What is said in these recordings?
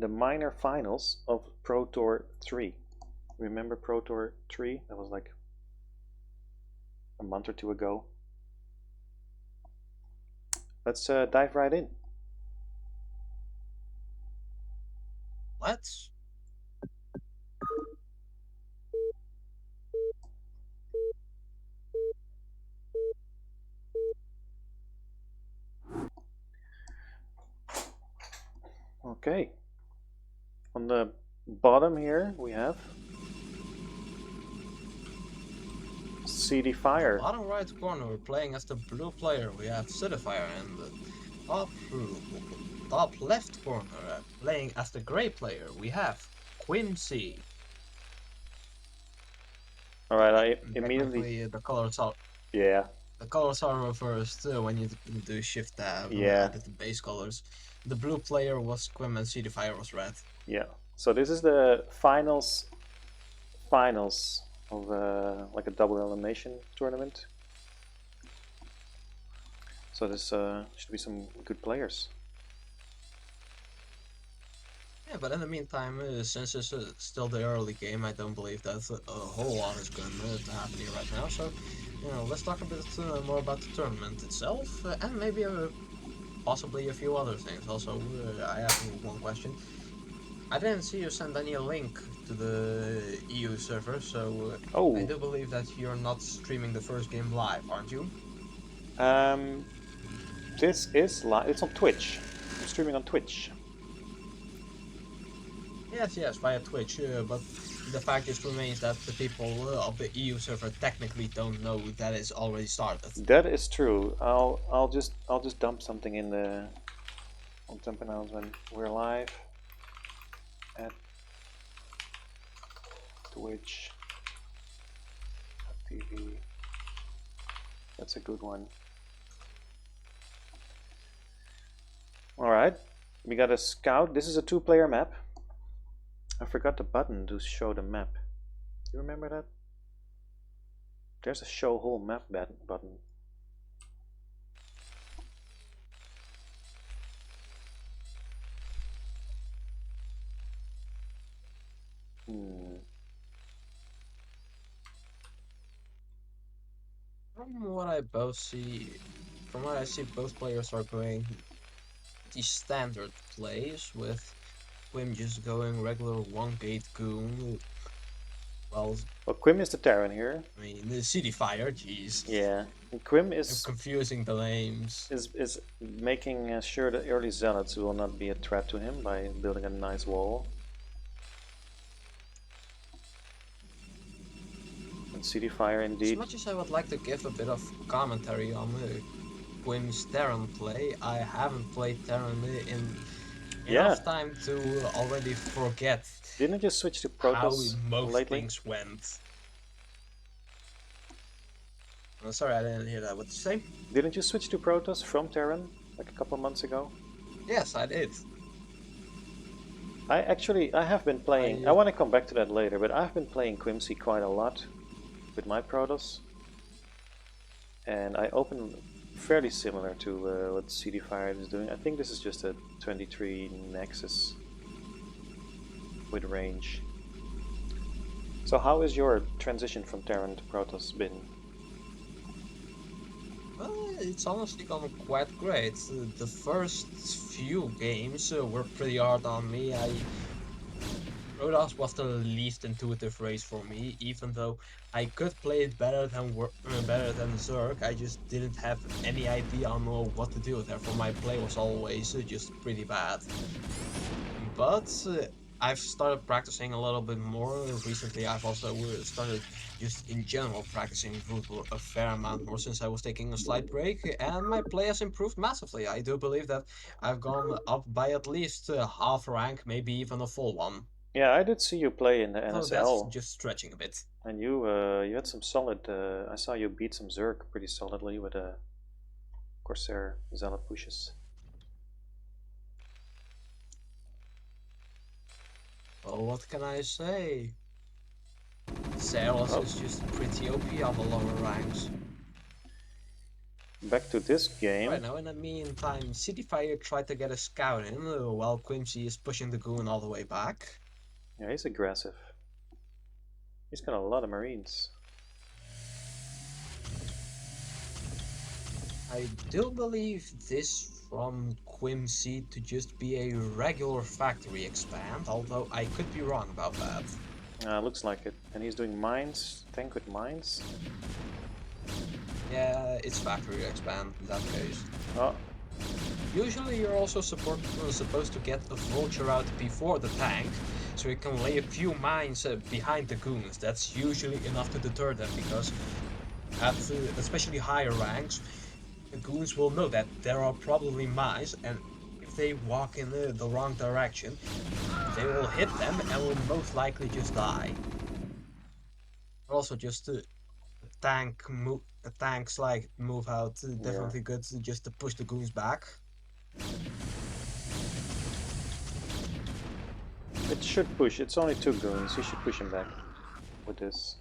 the minor finals of Pro Tour 3. Remember Pro Tour 3? That was like a month or two ago. Let's dive right in. Let's. Okay. On the bottom here we have cdfyer. Bottom right corner, we're playing as the blue player. We have cdfyer, and the top left corner, playing as the gray player. We have QuimC. All right, I immediately. Technically, the colors are Yeah. reversed when you do shift tab. Yeah. I did the base colors. The blue player was Quim and cdfyer was red. Yeah. So this is the finals of like a double elimination tournament. So this should be some good players. Yeah, but in the meantime, since it's still the early game, I don't believe that a whole lot is going to happen here right now. So, let's talk a bit more about the tournament itself, and maybe possibly a few other things. Also, I have one question. I didn't see you send any link to the EU server, so I do believe that you're not streaming the first game live, aren't you? This is live. It's on Twitch. I'm streaming on Twitch. Yes, via Twitch, but the fact just remains that the people of the EU server technically don't know that it's already started. That is true. I'll just dump something in the. I'll dump announcement. We're live at Twitch TV. That's a good one. All right, we got a scout. This is a two-player map. I forgot the button to show the map. Do you remember that? There's a show whole map button. From what I see, both players are going the standard plays with Quim just going regular one gate goon. Well, Quim is the Terran here. I mean, the cdfyer, jeez. Yeah, and Quim is I'm confusing the names. Is making sure that early zealots will not be a threat to him by building a nice wall. And cdfyer indeed. As much as I would like to give a bit of commentary on Quim's Terran play, I haven't played Terran in enough time to already forget. Didn't you switch to Protoss how most lately? things went. I'm sorry, I didn't hear that. What did you say? Didn't you switch to Protoss from Terran like a couple months ago? Yes, I did. I have been playing. I want to come back to that later, but I've been playing QuimC quite a lot with my Protoss, and I open fairly similar to what cdfyer is doing. I think this is just a 23 Nexus with range. So how is your transition from Terran to Protoss been? Well, it's honestly gone quite great. The first few games were pretty hard on me. Protoss was the least intuitive race for me, even though I could play it better than Zerg. I just didn't have any idea on what to do. Therefore, my play was always just pretty bad. But I've started practicing a little bit more recently. I've also started just in general practicing Brutal a fair amount more since I was taking a slight break, and my play has improved massively. I do believe that I've gone up by at least half rank, maybe even a full one. Yeah, I did see you play in the NSL. So that's just stretching a bit. And you had some solid. I saw you beat some Zerg pretty solidly with a Corsair Zealot pushes. Well, what can I say? Zealot is just pretty OP on the lower ranks. back to this game. Right now, in the meantime, cdfyer tried to get a scout in while QuimC is pushing the goon all the way back. Yeah, he's aggressive. He's got a lot of marines. I do believe this from QuimC to just be a regular factory expand, although I could be wrong about that. Looks like it. And he's doing mines, tank with mines. Yeah, it's factory expand in that case. Oh, Usually you're also supposed to get a vulture out before the tank, so you can lay a few mines behind the goons. That's usually enough to deter them, because at especially higher ranks, the goons will know that there are probably mines, and if they walk in the wrong direction, they will hit them and will most likely just die. Also, just a tank's like move out yeah. definitely good just to push the goons back. It should push. It's only 2 goons. You should push him back with this.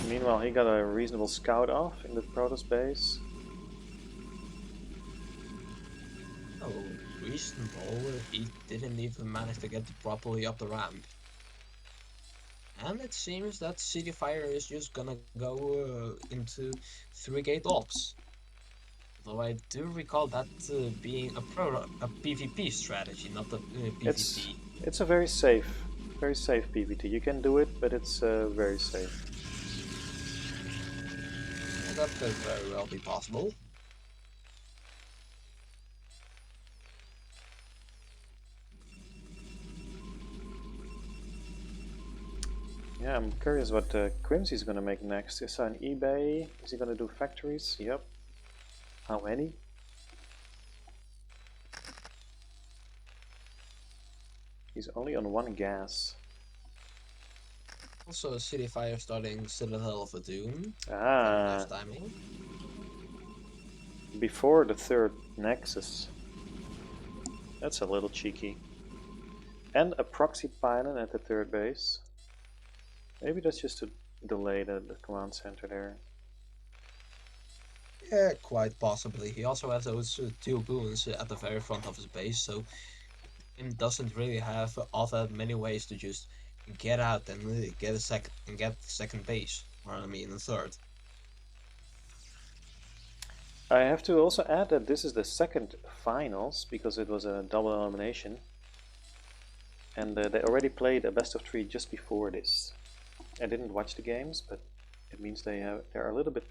Meanwhile, he got a reasonable scout off in the Protoss base. Oh, reasonable. He didn't even manage to get properly up the ramp. And it seems that cdfyer is just gonna go into 3-gate ops. Though I do recall that being a PvP strategy, not a PvP. It's a very safe PvT. You can do it, but it's very safe. And that could very well be possible. Yeah, I'm curious what QuimC is going to make next. Is on eBay? Is he going to do factories? Yep. How many? He's only on 1 gas. Also, cdfyer starting Citadel of Doom. Ah, Nice timing. before the 3rd Nexus. That's a little cheeky. And a proxy pylon at the 3rd base. Maybe that's just to delay the command center there. Yeah, quite possibly. He also has those 2 goons at the very front of his base, so Quim doesn't really have all that many ways to just get out and get second base, or I mean a third. I have to also add that this is the 2nd finals because it was a double elimination, and they already played a best of 3 just before this. I didn't watch the games, but it means they're a little bit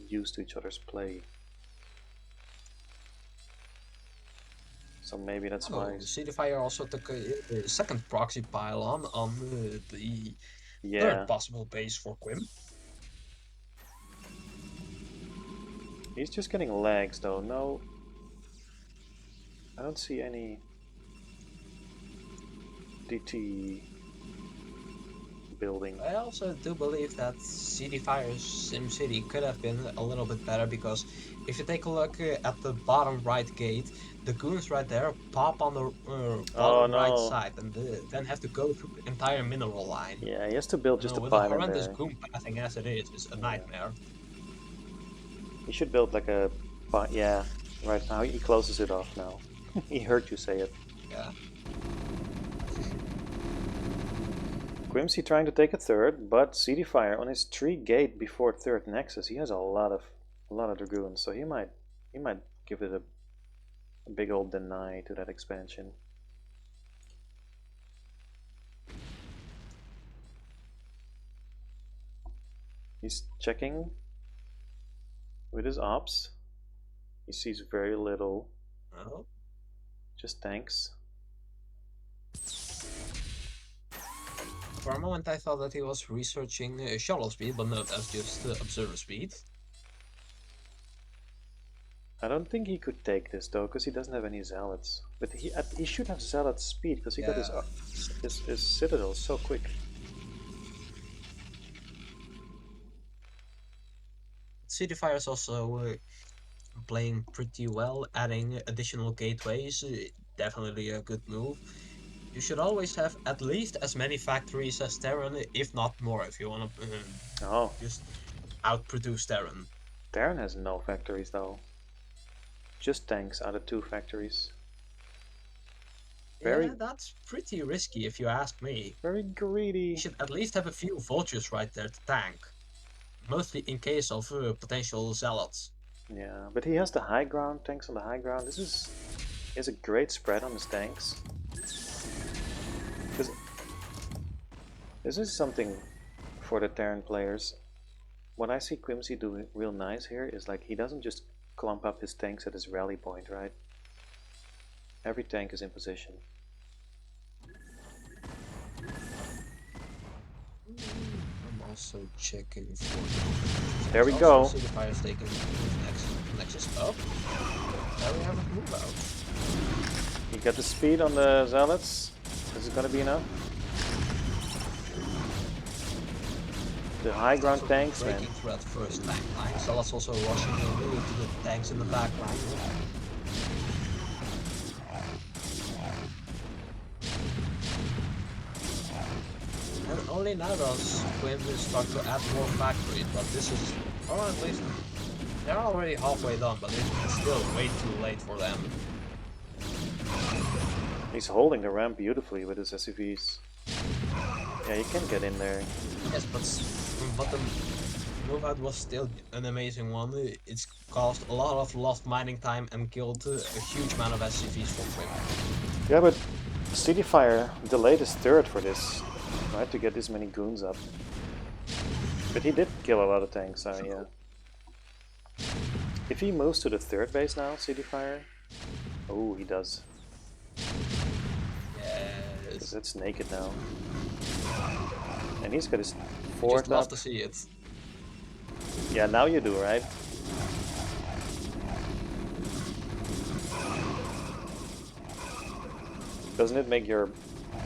used to each other's play. So maybe that's why. cdfyer also took a second proxy pylon on the Yeah. third possible base for Quim. He's just getting lags though. No, I don't see any DT building. I also do believe that cdfyer's SimCity could have been a little bit better, because if you take a look at the bottom right gate, the goons right there pop on the bottom right side and then have to go through the entire mineral line. Yeah, he has to build just a with pylon a horrendous there. goon pathing as it is a nightmare. He should build like a... yeah, right now he closes it off now. He heard you say it. Yeah. QuimC trying to take a 3rd, but cdfyer on his 3-gate before 3rd Nexus, he has a lot of dragoons, so he might give it a big old deny to that expansion. He's checking with his ops. He sees very little. Oh. Just tanks. For a moment I thought that he was researching shuttle speed, but no, that's just observer speed. I don't think he could take this though, because he doesn't have any zealots. But he should have zealot speed, because he got his citadel so quick. cdfyer is also playing pretty well, adding additional gateways. Definitely a good move. You should always have at least as many factories as Terran, if not more, if you want to Oh, just outproduce Terran. Darren has no factories though. Just tanks out of 2 factories. Yeah, Very, that's pretty risky if you ask me. very You greedy. should at least have a few vultures right there to tank, mostly in case of potential zealots. Yeah, but he has the high ground, tanks on the high ground. He has a great spread on his tanks. Because this is something for the Terran players. What I see QuimC do real nice here is like he doesn't just clump up his tanks at his rally point, right? Every tank is in position. I'm also checking for. There we Also, go. see the fire taking next up. There we have a move out. He got the speed on the zealots. Is it gonna be enough? The high ground tanks, man. Breaking through at first tank line. Zealots also rushing into the tanks in the back line. And only now does Quim start to add more factories, but this is, or at least they're already halfway done, but it's still way too late for them. He's holding the ramp beautifully with his SCVs. Yeah, you can get in there. Yes, but the move out was still an amazing one. It's caused a lot of lost mining time and killed a huge amount of SCVs for Quim. Yeah, but cdfyer delayed his third for this, right, to get this many goons up. But he did kill a lot of tanks, so yeah. If he moves to the third base now, cdfyer, oh, he does. Yes. Because it's naked now. And he's got his fourth Just love up. to see it. Yeah, now you do, right? Doesn't it make your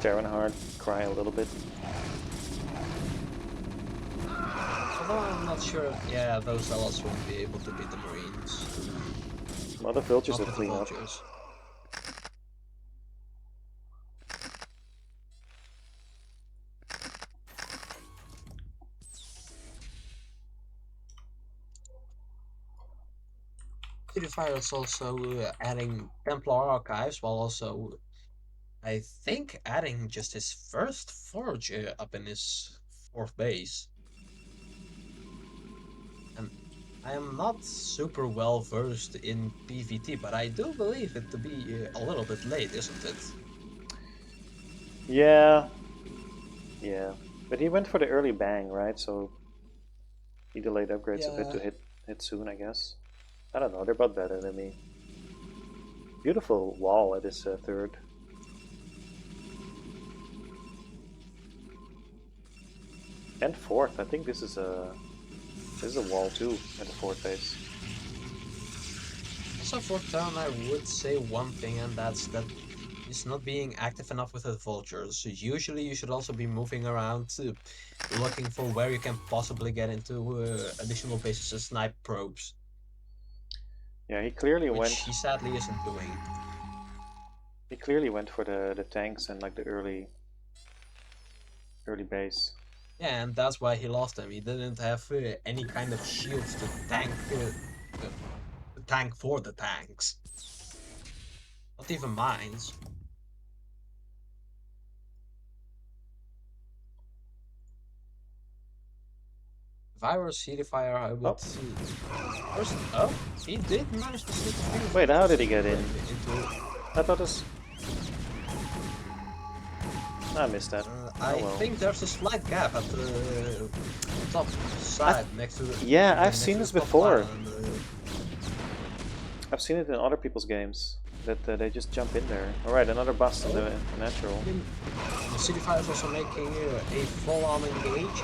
Terran heart cry a little bit? Although I'm not sure, yeah, those zealots won't be able to beat the Marines. Mother vultures Not will with the clean up. vultures. cdfyer is also adding Templar archives, while also, I think, adding just his first forge up in his fourth base. And I am not super well versed in PvT, but I do believe it to be a little bit late, isn't it? Yeah. Yeah. But he went for the early bang, right? So he delayed upgrades a bit to hit soon, I guess. I don't know, they're both better than me. Beautiful wall at his third. And fourth, I think this is a wall too at the fourth base. Also for turn, I would say one thing, and that's that it's not being active enough with the vultures. So usually you should also be moving around, looking for where you can possibly get into additional bases of snipe probes. Yeah, he clearly Which went. he sadly isn't doing. He clearly went for the tanks and like the early base. Yeah, and that's why he lost them. He didn't have any kind of shields to tank for the tanks. Not even mines. If I were a cdfyer, I would. First, oh, he did manage to sneak a few. Wait, how did he get in? Into, I thought this. I missed that. I think there's a slight gap at the top side next to the. Yeah, I've seen this before. And, I've seen it in other people's games that they just jump in there. All right, another bust in the natural. The cdfyer is also making a full-on engage.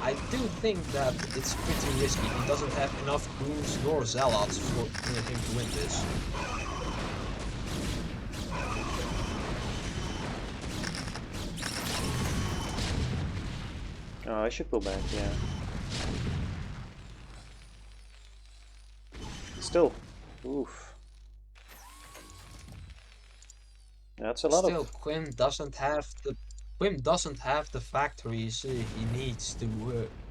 I do think that it's pretty risky. He doesn't have enough goons nor zealots for him to win this. Oh, I should pull back, yeah. Still. Oof. That's a lot Still, of... Quim doesn't have the factories he needs to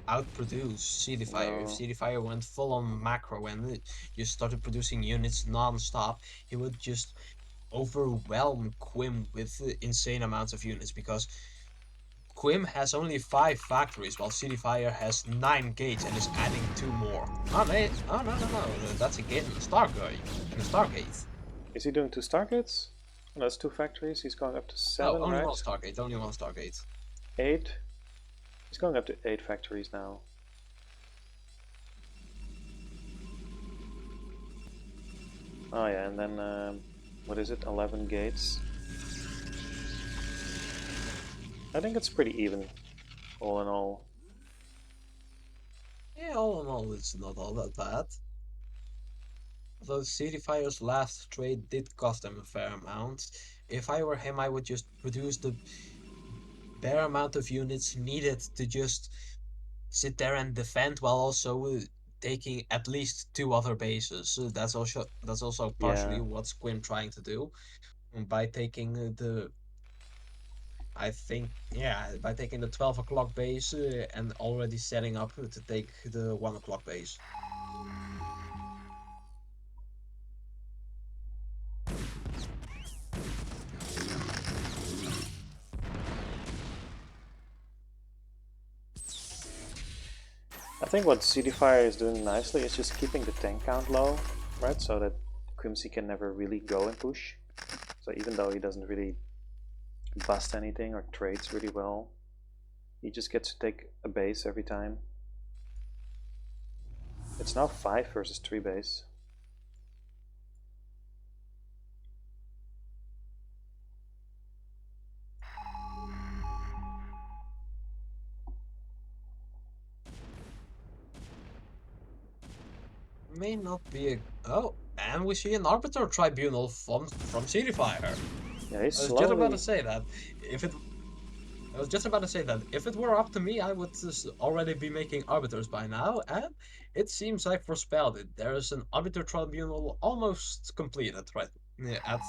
outproduce cdfyer. If No. cdfyer went full on macro and just started producing units non-stop, he would just overwhelm Quim with insane amounts of units because Quim has only 5 factories while cdfyer has 9 gates and is adding 2 more. Oh, no, that's a gate and a Stargate. Is he doing 2 Stargates? Oh, that's 2 factories. He's going up to No, 7, only right? one Stargate, only one Stargate. 8. He's going up to 8 factories now. Oh yeah, and then what is it? 11 gates. I think it's pretty even, all in all. Yeah, all in all, it's not all that bad. Although cdfire's last trade did cost him a fair amount. If I were him, I would just produce the bare amount of units needed to just sit there and defend while also taking at least 2 other bases. That's also partially Yeah, what's Quim trying to do by taking by taking the 12 o'clock base and already setting up to take the 1 o'clock base. I think what cdfyer is doing nicely is just keeping the tank count low, right? So that QuimC can never really go and push. So even though he doesn't really bust anything or trades really well, he just gets to take a base every time. It's now 5 versus 3 base. May not be a... Oh, and we see an arbiter tribunal from cdfire. Yeah, he's I was just about slowly... to say that if it I was just about to say that if it were up to me, I would just already be making arbiters by now, and it seems I forespelled it. There is an arbiter tribunal almost completed right at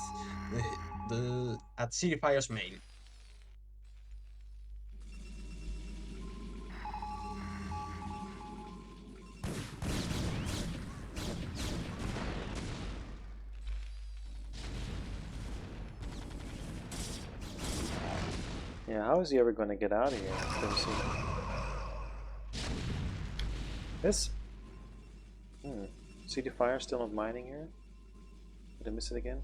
cdfire's main. Yeah, how is he ever going to get out of here? QuimC? This... cdfyer still not mining here? Did I miss it again?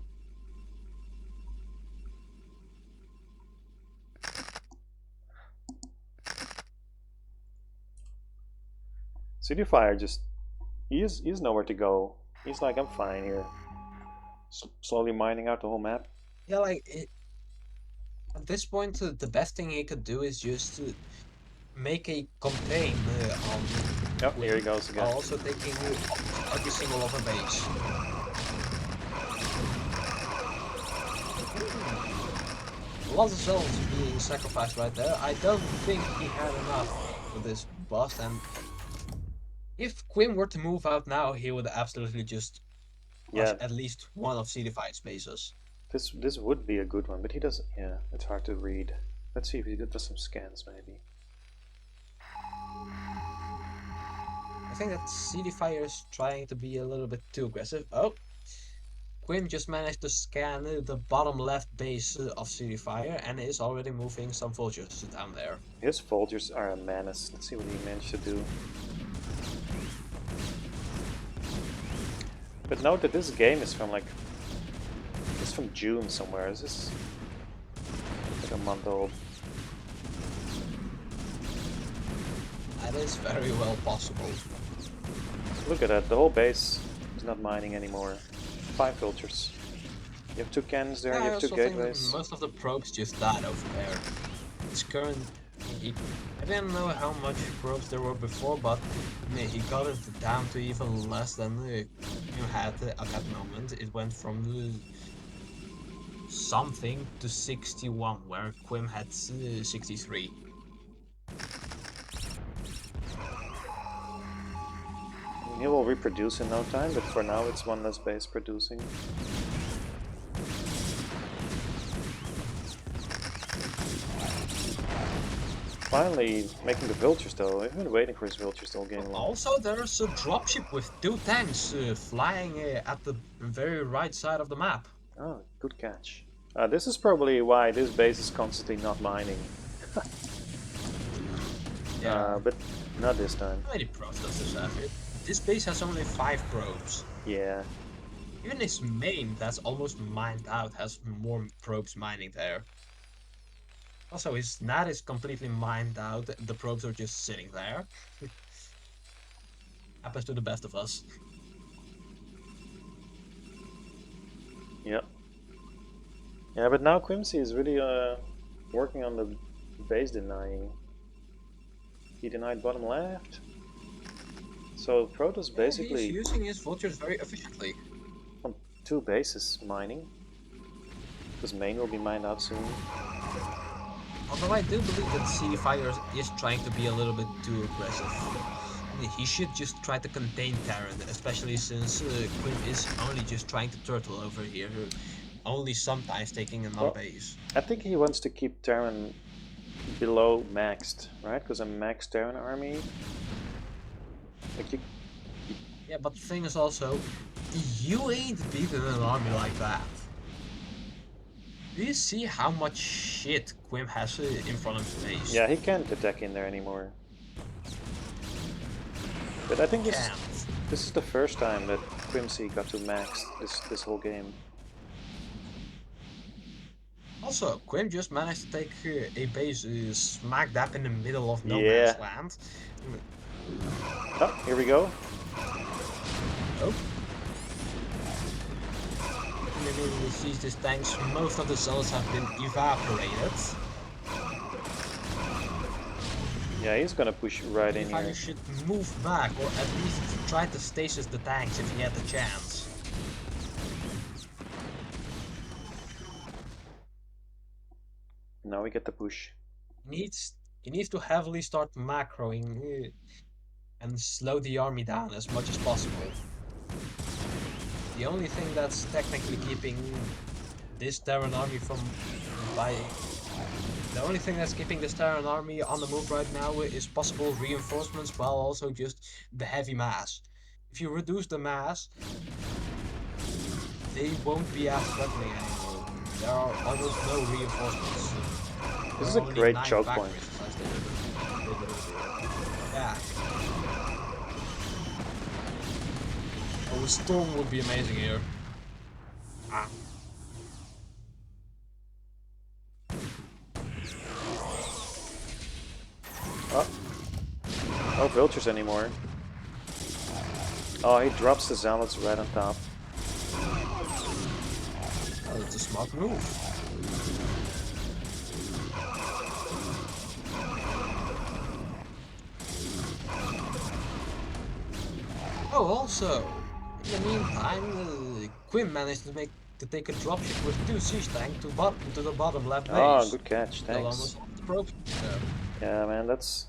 cdfyer just... He's nowhere to go. He's like, I'm fine here. Slowly mining out the whole map. Yeah, at this point, the best thing he could do is just make a campaign on Oh, Quim, here he goes again. while also taking every single other base. Lots of souls being sacrificed right there. I don't think he had enough for this boss, and if Quim were to move out now, he would absolutely just crush Yeah, at least one of cdfire's bases. this would be a good one, but he doesn't... Yeah, it's hard to read. Let's see if he does some scans, maybe. I think that cdfire is trying to be a little bit too aggressive. Oh, Quim just managed to scan the bottom left base of cdfire and is already moving some vultures down there. His vultures are a menace. Let's see what he managed to do. But note that this game is from it's from June somewhere. Is this like a month old? That is very well possible. Look at that, the whole base is not mining anymore. 5 filters. You have 2 cannons there, Yeah, you I have 2 also think gateways. most of the probes just died over there. It's current. I didn't know how much probes there were before, but he got it down to even less than you had at that moment. It went from something to 61, where Quim had 63. He will reproduce in no time, but for now it's one less base producing. Finally making the vultures though. I've been waiting for his vultures all game long. Also, there's a dropship with 2 tanks flying at the very right side of the map. Oh, good catch. This is probably why this base is constantly not mining. Yeah. But not this time. How many probes does this have? This base has only 5 probes. Yeah. Even its main, that's almost mined out, has more probes mining there. Also, his NAT is completely mined out. The probes are just sitting there. Happens to the best of us. Yep. Yeah, but now QuimC is really working on the base denying. He denied bottom left. So Protoss basically he's using his vultures very efficiently. on 2 bases mining. Because main will be mined out soon. Although I do believe that cdfyer is trying to be a little bit too aggressive. He should just try to contain Terran, especially since Quim is only just trying to turtle over here, only sometimes taking another base. I think he wants to keep Terran below maxed, right? Because a maxed Terran army. Like you... Yeah, but the thing is also, you ain't beating an army like that. Do you see how much shit Quim has in front of his base? Yeah, he can't attack in there anymore. But I think this is the first time that QuimC got to max this whole game. Also, Quim just managed to take a base smack dab in the middle of no man's land. Oh, here we go. Oh. Maybe we see these tanks, most of the cells have been evaporated. Yeah, he's gonna push right in here. You should move back, or at least try to stasis the tanks if he had the chance. Now we get the push. He needs to heavily start macroing and slow the army down as much as possible. The only thing that's technically keeping this Terran army the only thing that's keeping this Terran army on the move right now is possible reinforcements, while also just the heavy mass. If you reduce the mass, they won't be as threatening anymore. There are almost no reinforcements. This is a great choke point. Yeah. Oh, a storm would be amazing here. Ah. Oh. No vultures anymore. Oh, he drops the zealots right on top. Oh, that's a smart move. Oh, also, in the meantime, Quim managed to take a dropship with 2 siege tanks to the bottom left base. Oh, good catch, thanks. Almost off the probe. Yeah, man, that's...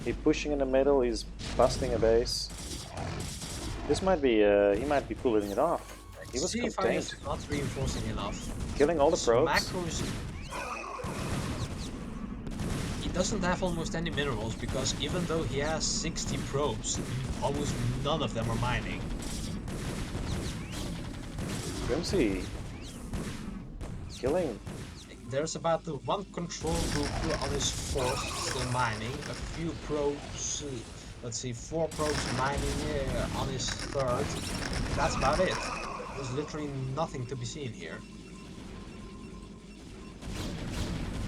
He's pushing in the middle, he's busting a base. This might be, he might be pulling it off. He was contained. Is not reinforcing enough. Killing all the probes. Macros. He doesn't have almost any minerals because even though he has 60 probes, almost none of them are mining. QuimC killing. There's about the 1 control group on his force still mining, a few probes, let's see, 4 probes mining on his third. That's about it. There's literally nothing to be seen here.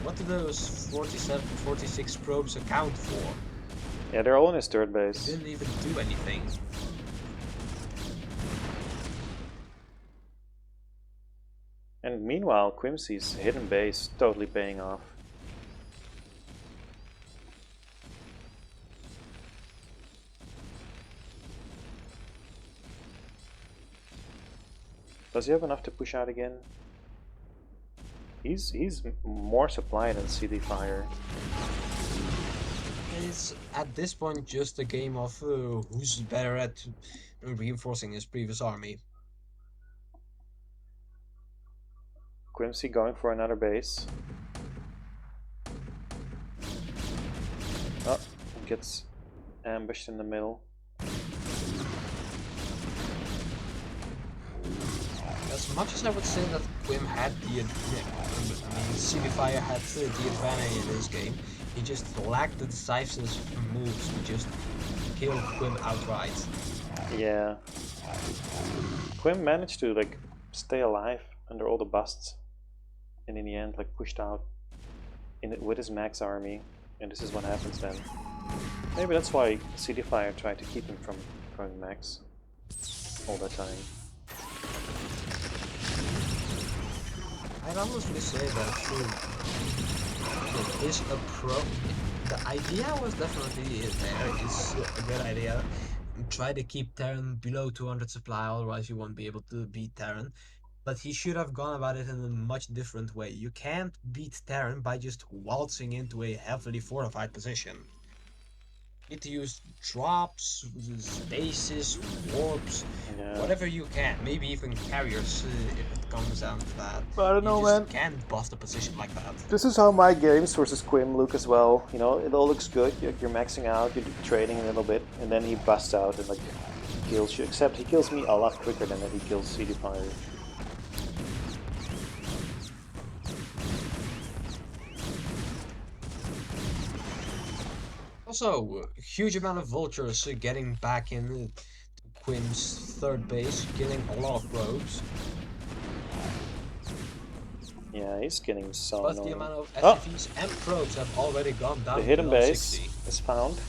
What do those 47, 46 probes account for? Yeah, they're all in his third base. They didn't even do anything. And meanwhile, QuimC's hidden base totally paying off. Does he have enough to push out again? He's more supply than cdfyer. It's at this point just a game of who's better at reinforcing his previous army. QuimC going for another base. gets ambushed in the middle. As much as I would say that Quim had cdfyer had the advantage in this game, he just lacked the decisive moves to just kill Quim outright. Yeah. Quim managed to like stay alive under all the busts, and in the end, like pushed out with his max army, and this is what happens then. Maybe that's why cdfyer tried to keep him from going max all that time. I'd honestly say that his approach, the idea was definitely there. It's a good idea. Try to keep Terran below 200 supply, otherwise you won't be able to beat Terran. But he should have gone about it in a much different way. You can't beat Terran by just waltzing into a heavily fortified position. You need to use drops, stasis, warps, Yeah. whatever you can. Maybe even carriers if it comes down to that. I don't You know, just man. can't bust a position like that. This is how my games versus Quim look as well. You know, it all looks good. You're maxing out, you're trading a little bit, and then he busts out and like kills you. Except he kills me a lot quicker than he kills cdfyer. Also, huge amount of vultures getting back in Quim's third base, killing a lot of probes. Yeah, he's getting so But annoying. the amount of SCVs and probes have already gone down The hidden below base 60. is found,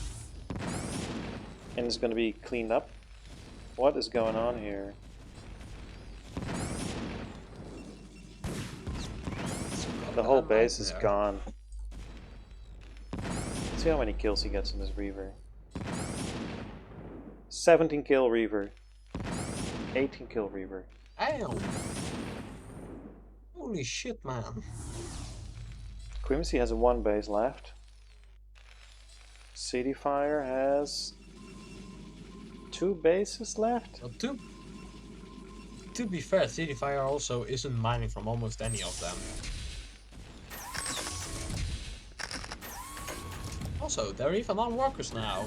and it's going to be cleaned up. What is going on here? The whole base is gone. See how many kills he gets in this Reaver. 17 kill Reaver. 18 kill Reaver. Damn! Holy shit, man. QuimC has one base left. cdfyer has 2 bases left. Well, to be fair, cdfyer also isn't mining from almost any of them. Also, they're even on workers now.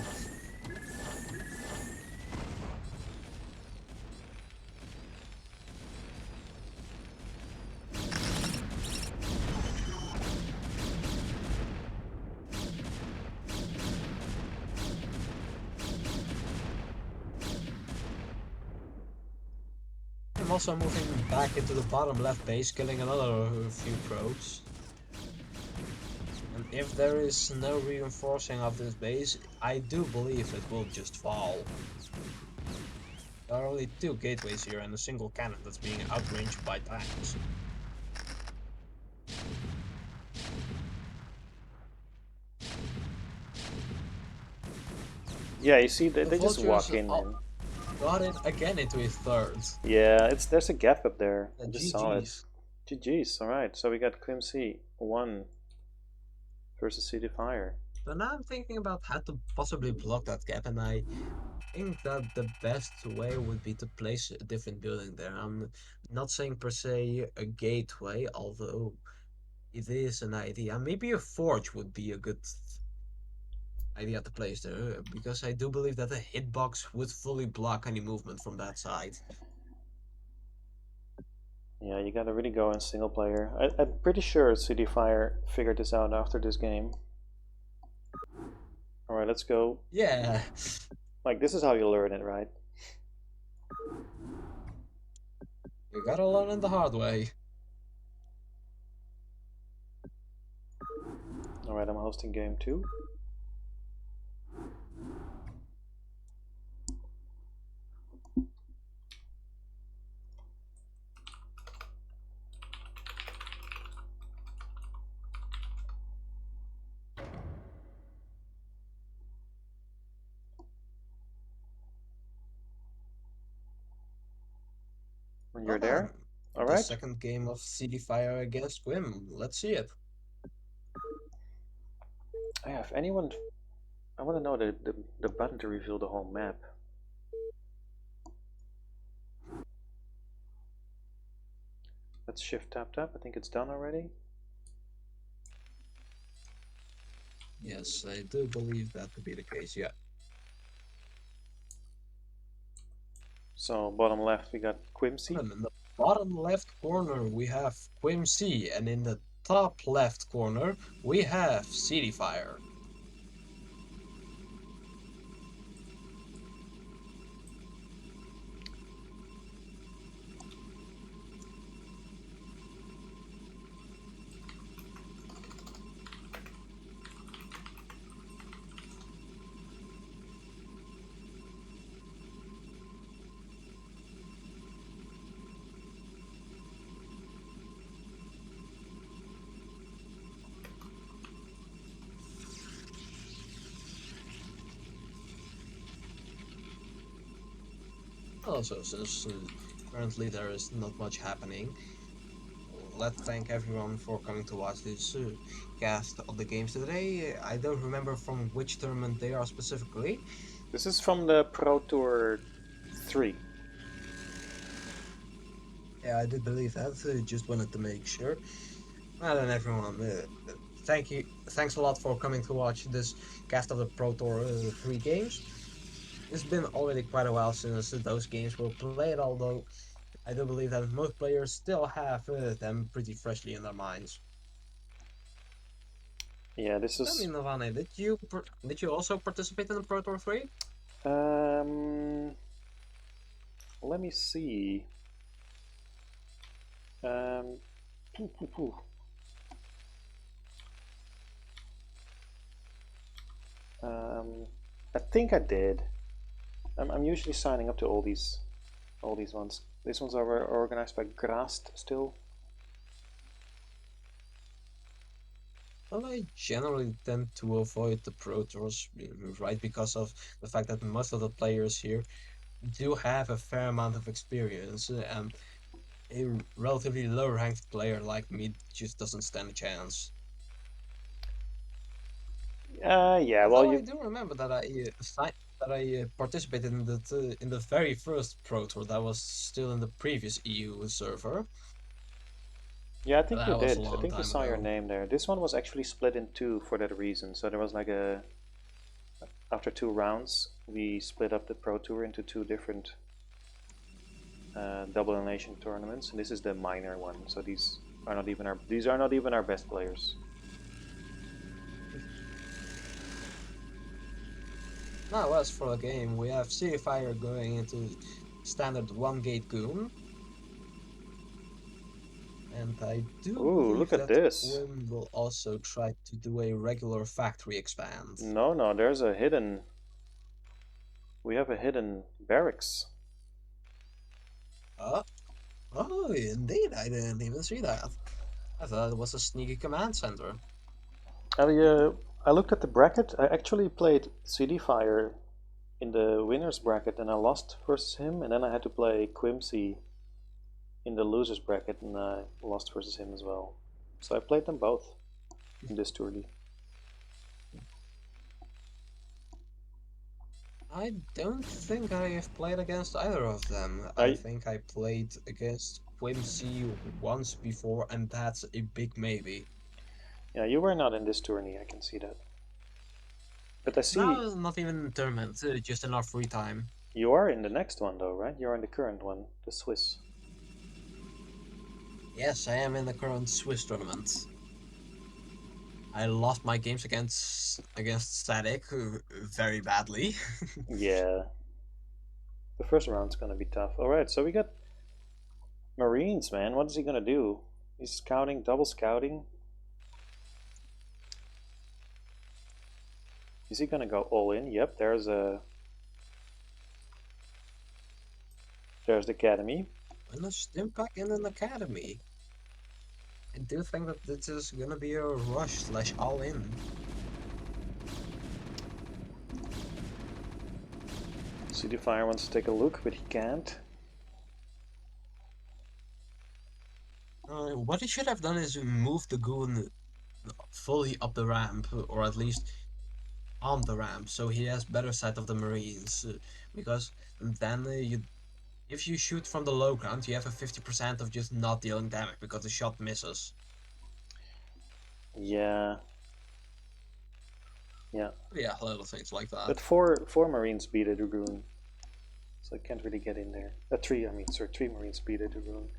I'm also moving back into the bottom left base, killing another few probes. And if there is no reinforcing of this base, I do believe it will just fall. There are only 2 gateways here and a single cannon that's being outranged by tanks. Yeah, you see, they just walk in. Got it again into a third. Yeah, there's a gap up there. I just saw it. GG's. GG's, alright. So we got QuimC 1 versus cdfyer. But now I'm thinking about how to possibly block that gap, and I think that the best way would be to place a different building there. I'm not saying per se a gateway, although it is an idea. Maybe a forge would be a good idea to place there, because I do believe that a hitbox would fully block any movement from that side. Yeah, you gotta really go in single player. I'm pretty sure cdfyer figured this out after this game. Alright, let's go. Yeah. Like, this is how you learn it, right? You gotta learn it the hard way. Alright, I'm hosting game 2. When you're there? Alright. The second game of cdfyer against Quim. Let's see it. Yeah, if anyone... I want to know the button to reveal the whole map. Let's shift tap tap. I think it's done already. Yes, I do believe that to be the case, yeah. So bottom left we got QuimC. And in the bottom left corner we have QuimC, and in the top left corner we have cdfyer. Also, since currently there is not much happening, let's thank everyone for coming to watch this cast of the games today. I don't remember from which tournament they are specifically. This is from the Pro Tour 3. Yeah, I did believe that. Just wanted to make sure. Well, then everyone, thanks a lot for coming to watch this cast of the Pro Tour 3 games. It's been already quite a while since those games were played, although I do believe that most players still have them pretty freshly in their minds. Yeah, this Tell me, is. Navane, did you also participate in the Pro Tour 3? Um, let me see. Um, poo, poo, poo. I think I did. I'm usually signing up to all these ones. These ones are organized by Grast still. Well, I generally tend to avoid the Pro Tours, right, because of the fact that most of the players here do have a fair amount of experience, and a relatively low-ranked player like me just doesn't stand a chance. Yeah. Well, Though I you. do remember that I participated in the very first Pro Tour that was still in the previous EU server. Yeah, I think you That was a did. I long think we time saw your ago. name there. This one was actually split in two for that reason. So there was like a after 2 rounds, we split up the Pro Tour into two different double elimination tournaments, and this is the minor one. So these are not even our best players. Now, as for the game, we have cdfyer going into standard one gate goon, and I do Ooh, believe look at that this! Quim will also try to do a regular factory expand. No, there's a hidden. We have a hidden barracks. Oh, oh, indeed, I didn't even see that. I thought it was a sneaky command center. I looked at the bracket. I actually played cdfyer in the winners bracket, and I lost versus him. And then I had to play QuimC in the losers bracket, and I lost versus him as well. So I played them both in this tourney. I don't think I have played against either of them. I I think I played against QuimC once before, and that's a big maybe. Yeah, you were not in this tourney. I can see that. But I see No, not even in tournament, just in our free time. you are in the next one, though, right? You're in the current one, the Swiss. Yes, I am in the current Swiss tournament. I lost my games against Static very badly. Yeah, the first round's gonna be tough. All right, so we got Marines, man. What is he gonna do? He's scouting, double scouting. Is he gonna go all in? Yep, there's the academy. And a Stimpak in an academy. I do think that this is gonna be a rush slash all in. cdfyer wants to take a look, but he can't. What he should have done is move the goon fully up the ramp, or at least on the ramp, so he has better sight of the Marines. Because then if you shoot from the low ground, you have a 50% of just not dealing damage because the shot misses. Yeah. Yeah. Yeah, little things like that. But four Marines beat a Dragoon. So I can't really get in there. Three Marines beat a Dragoon.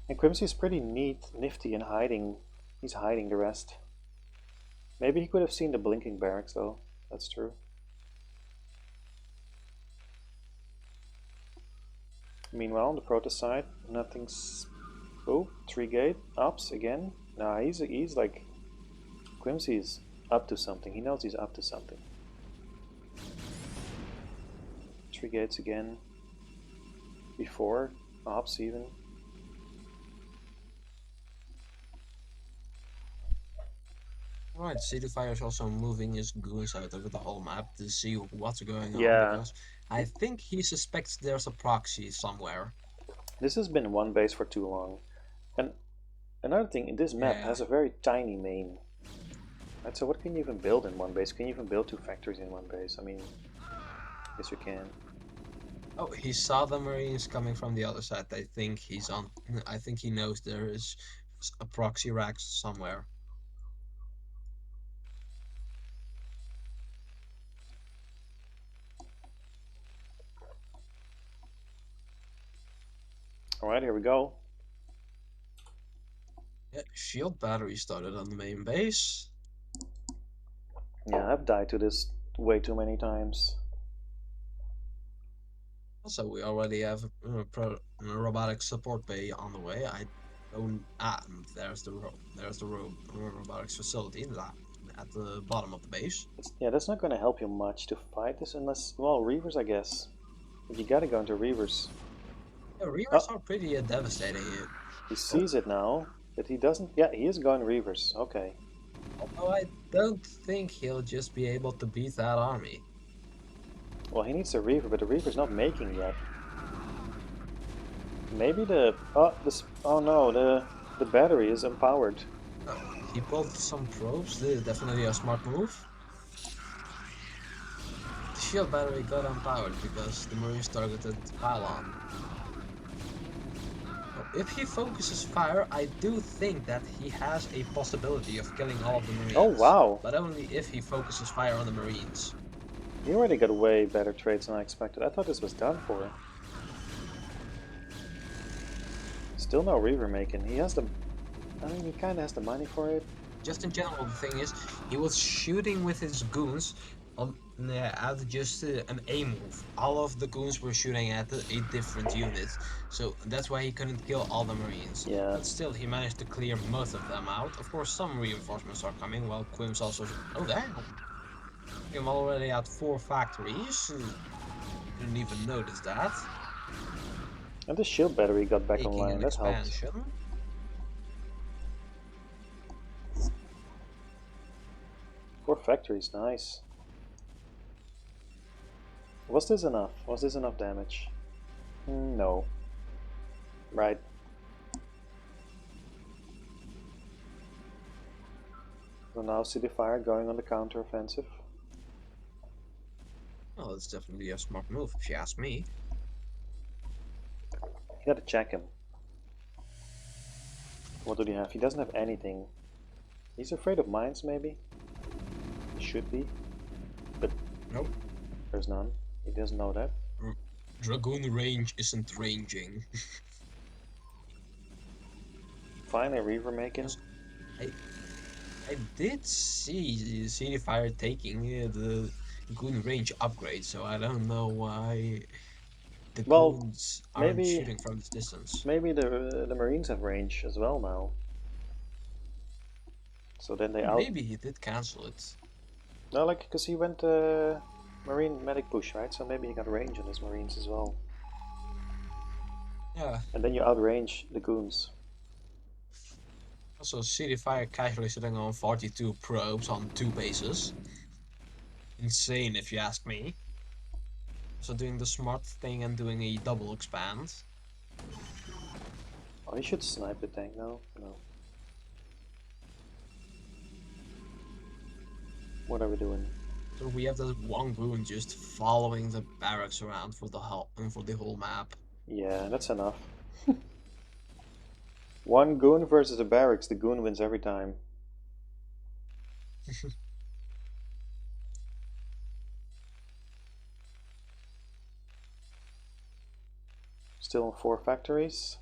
And QuimC is pretty nifty in hiding. He's hiding the rest. Maybe he could have seen the blinking barracks though. That's true. Meanwhile, on the Protoss side, nothing's... Oh, 3-gate. Ops again. Nah, he's like... QuimC is up to something. He knows he's up to something. 3 gates again. Before. Ops even. Right, cdfyer is also moving his goons out over the whole map to see what's going on, Yeah. because I think he suspects there's a proxy somewhere. This has been one base for too long. And another thing, this map has a very tiny main. Right, so what can you even build in one base? Can you even build 2 factories in one base? I mean, yes you can. Oh, he saw the Marines coming from the other side. I think he knows there is a proxy rack somewhere. Alright, here we go. Yeah, shield battery started on the main base. Yeah, I've died to this way too many times. Also, we already have a robotic support bay on the way. I don't. There's the robotics facility at the bottom of the base. Yeah, that's not going to help you much to fight this unless... Well, Reavers, I guess. But you gotta go into Reavers. Yeah, Reavers are pretty devastating. He sees it now, but he doesn't... Yeah, he is going Reavers. Okay. Although I don't think he'll just be able to beat that army. Well, he needs a Reaver, but the Reaver's not making yet. Maybe the... Oh, this... Oh no, the battery is empowered. He pulled some probes. This is definitely a smart move. The shield battery got empowered because the Marines targeted the pylon. If he focuses fire, I do think that he has a possibility of killing all of the Marines. Oh wow! But only if he focuses fire on the Marines. He already got way better trades than I expected. I thought this was done for. Still no Reaver making. He has the... I mean, he kinda has the money for it. Just in general, the thing is, he was shooting with his goons at just an A move. All of the goons were shooting at a different unit, so that's why he couldn't kill all the Marines. Yeah. But still, he managed to clear most of them out. Of course, some reinforcements are coming, while Quim's also... Oh, damn! I'm already at 4 factories. Didn't even notice that. And the shield battery got back Making online. an That helped. expansion. 4 factories, nice. Was this enough? Was this enough damage? No. Right. So now cdfyer going on the counter-offensive. Oh, that's definitely a smart move, if you ask me. You gotta check him. What do you have? He doesn't have anything. He's afraid of mines, maybe? He should be. But nope. There's none. He doesn't know that. Dragoon range isn't ranging. Fine, a Reaver making. I did see cdfyer taking the goon range upgrade, so I don't know why the goons aren't shooting from this distance. Maybe the Marines have range as well now. So then they Maybe he did cancel it. No, like, because he went Marine medic push, right? So maybe he got range on his Marines as well. Yeah. And then you outrange the goons. Also, cdfyer casually sitting on 42 probes on 2 bases. Insane, if you ask me. So doing the smart thing and doing a double expand. Oh, he should snipe the tank now. No. What are we doing? So we have this one goon just following the barracks around for the whole map. Yeah, that's enough. One goon versus a barracks, the goon wins every time. Still 4 factories.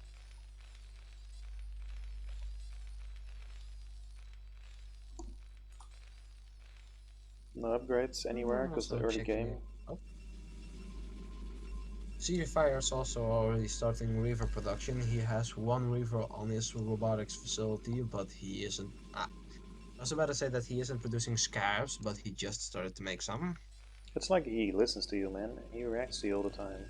No upgrades anywhere because the early game. Oh. cdfyer is also already starting reaver production. He has 1 reaver on his robotics facility, but he isn't. I was about to say that he isn't producing scarves, but he just started to make some. It's like he listens to you, man. He reacts to you all the time.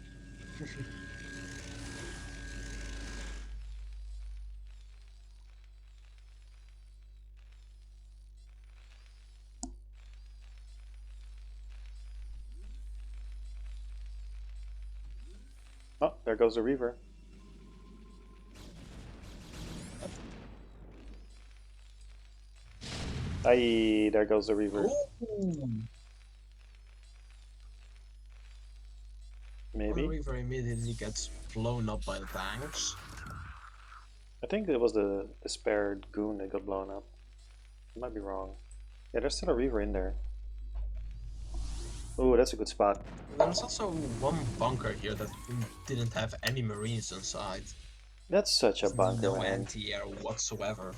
Oh, there goes the Reaver. Aye, there goes the Reaver. Ooh. Maybe. The reaver immediately gets blown up by the tanks. I think it was the spared goon that got blown up. I might be wrong. Yeah, there's still a Reaver in there. Ooh, that's a good spot. There's also 1 bunker here that didn't have any marines inside. That's such a bunker, no man. anti-air whatsoever.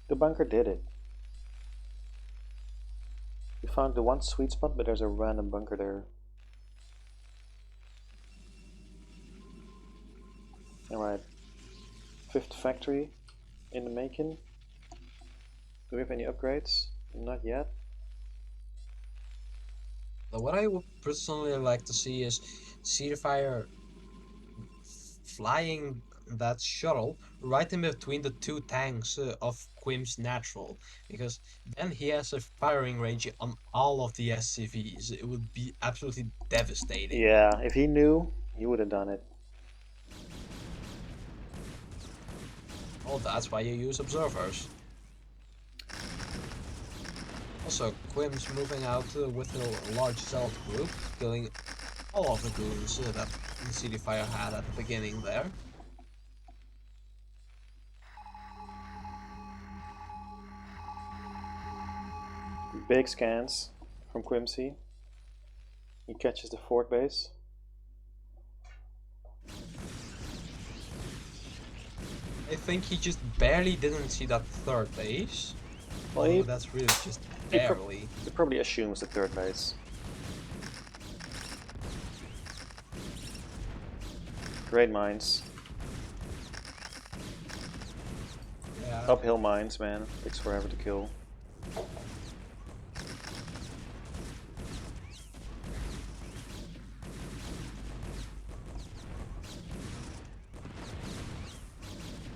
The bunker did it. We found the one sweet spot, but there's a random bunker there. Alright. 5th factory in the making. Do we have any upgrades? Not yet. But what I would personally like to see is cdfyer flying that shuttle right in between the 2 tanks of Quim's natural, because then he has a firing range on all of the SCVs. It would be absolutely devastating. Yeah, if he knew, he would have done it. Oh, that's why you use observers. Also, Quim's moving out with a large zealot group, killing all of the goons that cdfyer had at the beginning there. Big scans from QuimC. He catches the fort base. I think he just barely didn't see that 3rd base. Well, that's really just barely. He probably assumes the 3rd base. Great mines. Yeah. Uphill mines, man. Takes forever to kill.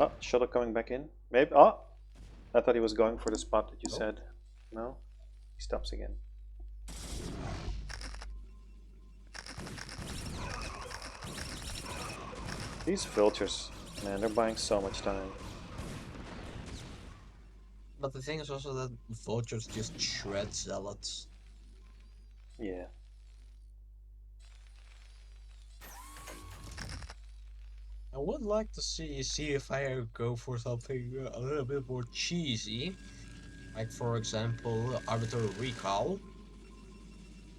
Oh, shuttle coming back in. Maybe. Oh! I thought he was going for the spot that you said. No? He stops again. These vultures, man, they're buying so much time. But the thing is also that vultures just shred zealots. Yeah. I would like to see cdfyer go for something a little bit more cheesy, like for example arbitrary recall,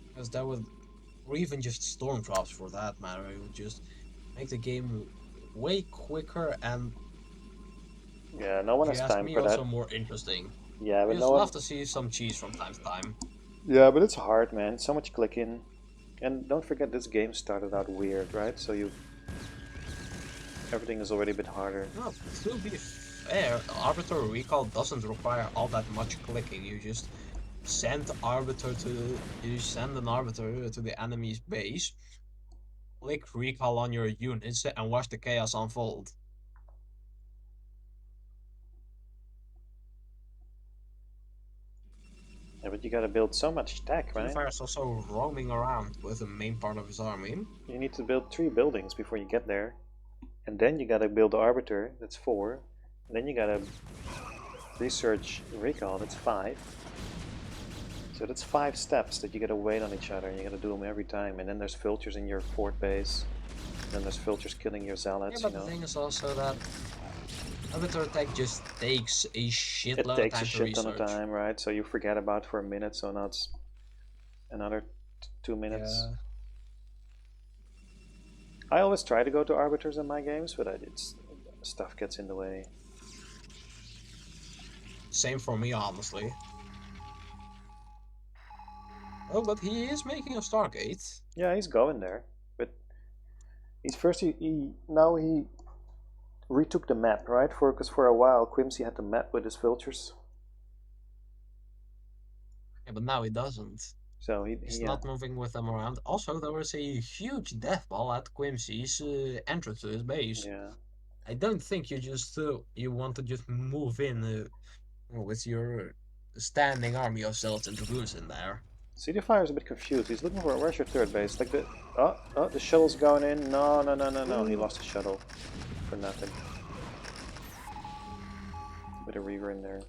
because that would, or even just storm drops for that matter. It would just make the game way quicker and, yeah, no one has time for that. Also more interesting. Yeah, but I no one. love to see some cheese from time to time. Yeah, but it's hard, man. So much clicking, and don't forget this game started out weird, right? So everything is already a bit harder. No, to be fair, arbitrary recall doesn't require all that much clicking. You just send an arbiter to the enemy's base, click recall on your units, and watch the chaos unfold. Yeah, but you gotta build so much tech, right? cdfyer is also roaming around with the main part of his army. You need to build 3 buildings before you get there. And then you gotta build the Arbiter, that's 4. And then you gotta research Recall, that's 5. So that's 5 steps that you gotta wait on each other, and you gotta do them every time. And then there's filters in your fort base. And then there's filters killing your zealots, Yeah, but the thing is also that arbiter tech just takes a shitload of time to research. It takes a shit ton of time, right? So you forget about for a minute, so now it's another 2 minutes. Yeah. I always try to go to arbiters in my games, but stuff gets in the way. Same for me, honestly. Oh, but he is making a Stargate. Yeah, he's going there, but he's first. Now he retook the map, right? Because for a while QuimC had the map with his vultures. Yeah, but now he doesn't. So He's not moving with them around. Also, there was a huge death ball at QuimC's entrance to his base. Yeah. I don't think you just you want to just move in with your standing army of zealots and dragoons in there. cdfyer is a bit confused. He's looking for where's your third base? Like the shuttle's going in. No. He lost the shuttle for nothing. Bit of reaver in there.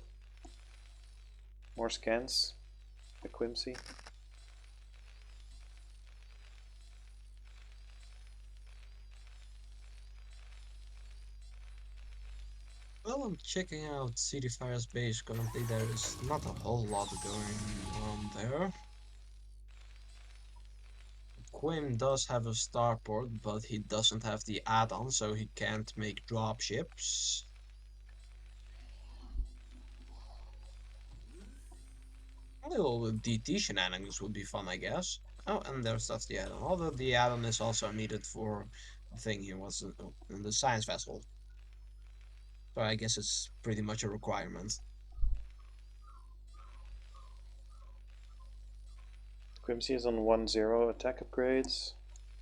More scans. The QuimC. Well, I'm checking out cdfyer's base currently. There is not a whole lot going on there. Quim does have a starport, but he doesn't have the add-on, so he can't make dropships. A little DT shenanigans would be fun, I guess. Oh, and that's the add-on. Although the add-on is also needed for the thing he was in the science vessel. So I guess it's pretty much a requirement. QuimC is on 1-0 attack upgrades.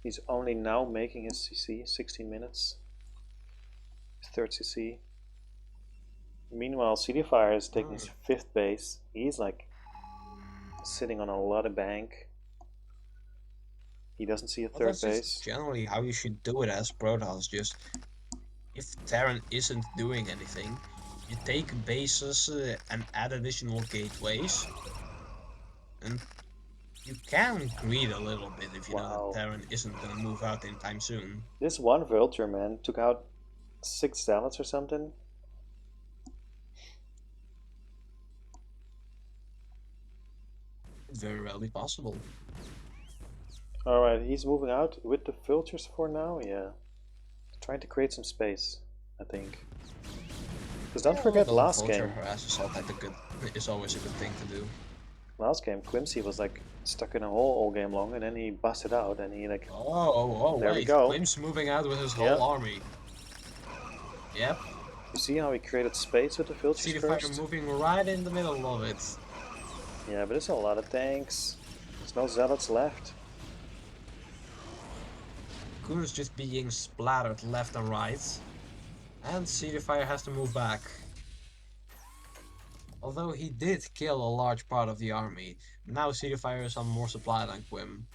He's only now making his CC, 16 minutes. His third CC. Meanwhile, cdfyer is taking his fifth base. He's like sitting on a lot of bank. He doesn't see a third base. Generally how you should do it as Protoss. Just if Terran isn't doing anything, you take bases and add additional gateways, and you can greed a little bit if you know that Terran isn't gonna move out anytime soon. This one vulture, man, took out 6 zealots or something. Very well be possible. Alright, he's moving out with the vultures for now, yeah. Trying to create some space, I think. Because don't forget last game. As assault is always a good thing to do. Last game, QuimC was like stuck in a hole all game long, and then he busted out, and he like. There we go. Quim's moving out with his whole army. Yep. You see how he created space with the vultures first? cdfyer moving right in the middle of it. Yeah, but there's a lot of tanks. There's no zealots left. Quim's just being splattered left and right. And cdfyer has to move back. Although he did kill a large part of the army, now cdfyer is on more supply than Quim.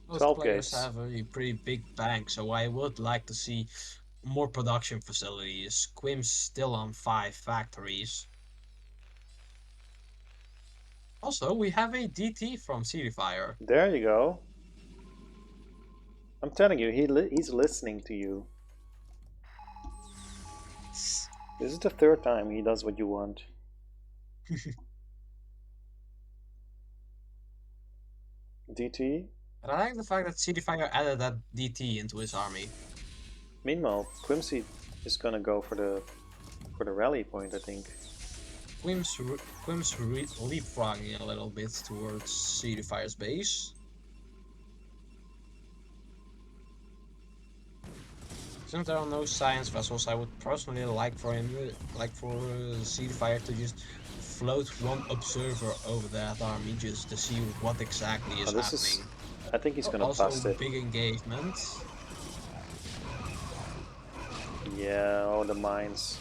Most players have a pretty big bank, so I would like to see more production facilities. Quim's still on 5 factories. Also, we have a DT from cdfyer. There you go. I'm telling you, he's listening to you. This is the third time he does what you want. DT? And I like the fact that cdfyer added that DT into his army. Meanwhile, QuimC is gonna go for the rally point, I think. Quim's leapfrogging a little bit towards cdfyer's base. Since there are no science vessels, I would personally like for cdfyer to just float one observer over that army just to see what exactly is happening. I think he's gonna bust it. Big engagement. Yeah, all the mines.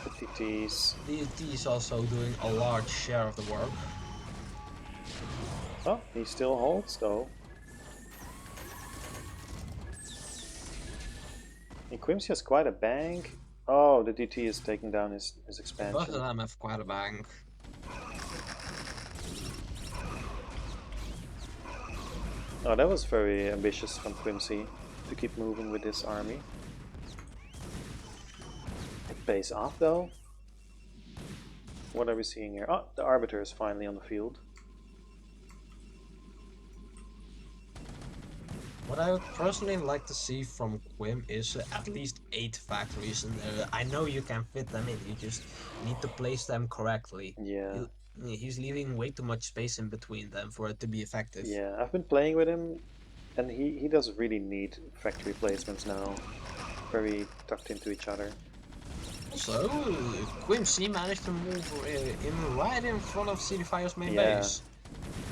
The TTs. The DT is also doing a large share of the work. Oh, he still holds though. And QuimC has quite a bank. Oh, the DT is taking down his expansion. Both of them have quite a bank. Oh, that was very ambitious from QuimC to keep moving with this army. It pays off though. What are we seeing here? Oh, the Arbiter is finally on the field. What I would personally like to see from Quim is at least 8 factories, and I know you can fit them in. You just need to place them correctly. Yeah, He, he's leaving way too much space in between them for it to be effective. yeah. I've been playing with him, and he doesn't really need factory placements now. Very tucked into each other. Also, QuimC managed to move in right in front of cdfyer's main Yeah, base.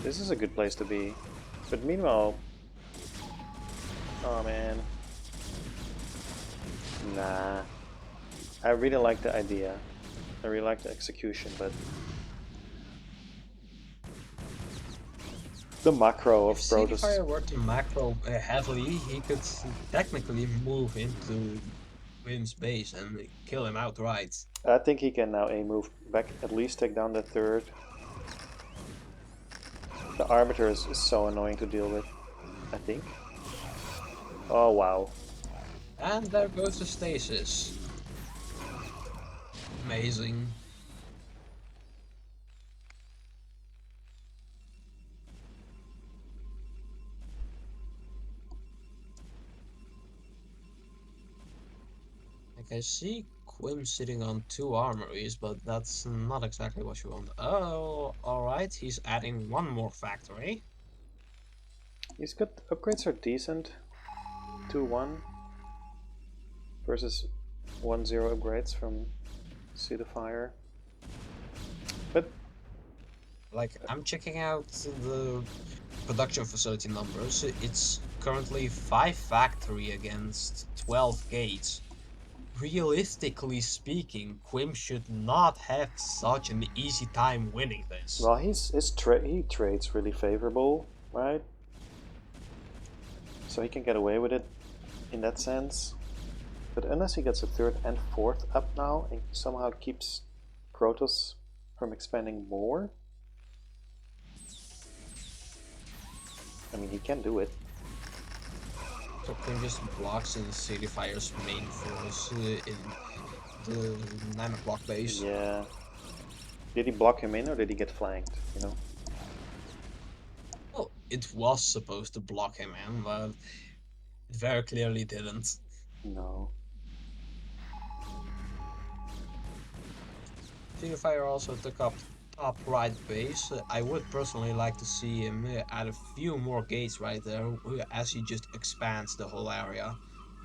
this is a good place to be. But meanwhile, oh man, nah. I really like the idea. I really like the execution, but the macro If of Protoss. cdfyer were to macro heavily, he could technically move into Quim's base and kill him outright. I think he can now A move back, at least take down the third. The Arbiter is so annoying to deal with, I think. Oh wow. And there goes the stasis. Amazing. Like I see Quim sitting on 2 armories, but that's not exactly what you want. Oh, alright, he's adding one more factory. He's got upgrades are decent. 2-1 versus 1-0 upgrades from cdfyer. But Like, I'm checking out the production facility numbers. It's currently 5 factory against 12 gates. Realistically speaking, Quim should not have such an easy time winning this. well, he trades really favorable, right? So he can get away with it in that sense. But unless he gets a third and fourth up now and somehow keeps Protoss from expanding more, I mean, he can do it. So Quim just blocks in cdfyer's main force in the 9 o'clock base. Yeah. Did he block him in or did he get flanked? You know? Well, it was supposed to block him in, but it very clearly didn't. No. cdfyer also took up top right base. I would personally like to see him add a few more gates right there as he just expands the whole area.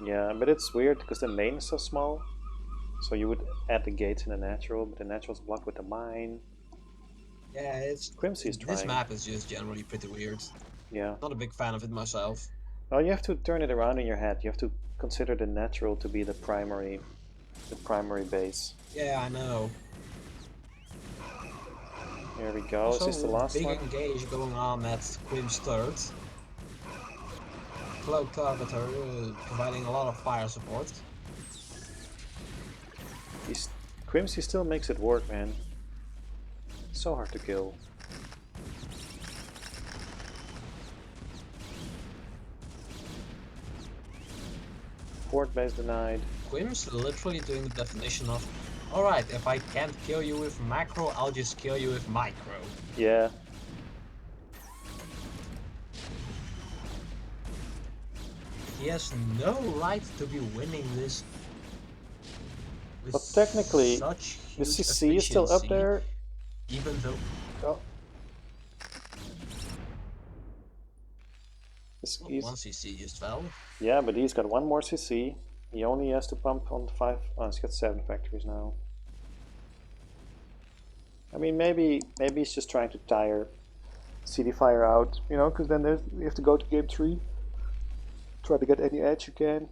Yeah, but it's weird because the main is so small. So you would add the gates in the natural, but the natural's blocked with the mine. Yeah, QuimC is this trying. map is just generally pretty weird. Yeah. Not a big fan of it myself. Well, you have to turn it around in your head. You have to consider the natural to be the primary base. Yeah, I know. Here we go. Is Also, this the last big one? engage going on at Quim's third. Cloak Targeter providing a lot of fire support. He's, QuimC still makes it work, man. So hard to kill. Port base denied. Quim's literally doing the definition of, alright, if I can't kill you with macro, I'll just kill you with micro. Yeah. He has no right to be winning this with But technically, such the huge CC is still up efficiency, there. even though Oh. one CC just fell. Yeah, but he's got one more CC. He only has to pump on 5. Oh, he's got 7 factories now. I mean, maybe he's just trying to tire cdfyer out, you know, because then we have to go to game 3. Try to get any edge you can.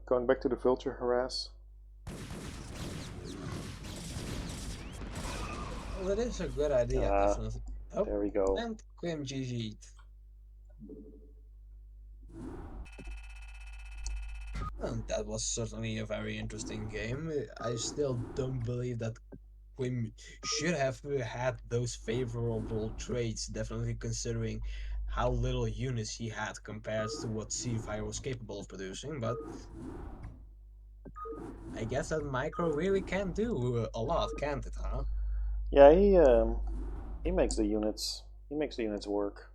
Going back to the vulture harass. Well, that is a good idea, definitely. Oh, There we go. and Quim GG'd. And that was certainly a very interesting game. I still don't believe that Quim should have had those favorable traits, definitely considering how little units he had compared to what cdfyer was capable of producing, but I guess that micro really can do a lot, can't it, huh? Yeah, he makes the units. He makes the units work.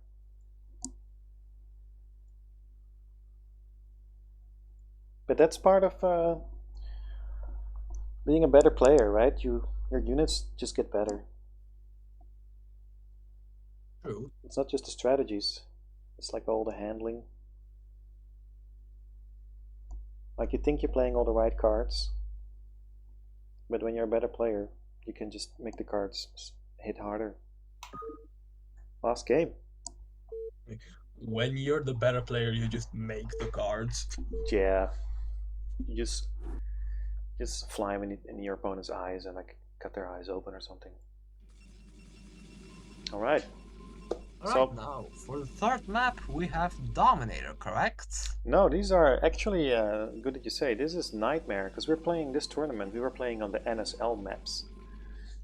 But that's part of being a better player, right? Your units just get better. True. It's not just the strategies. It's like all the handling. Like you think you're playing all the right cards, but when you're a better player, you can just make the cards hit harder. Last game. When you're the better player, you just make the cards. Yeah, you just fly them in your opponent's eyes and like cut their eyes open or something. All right. Alright, So now for the third map we have Dominator, correct? no, these are actually good that you say. This is Nightmare because we're playing this tournament. We were playing on the NSL maps,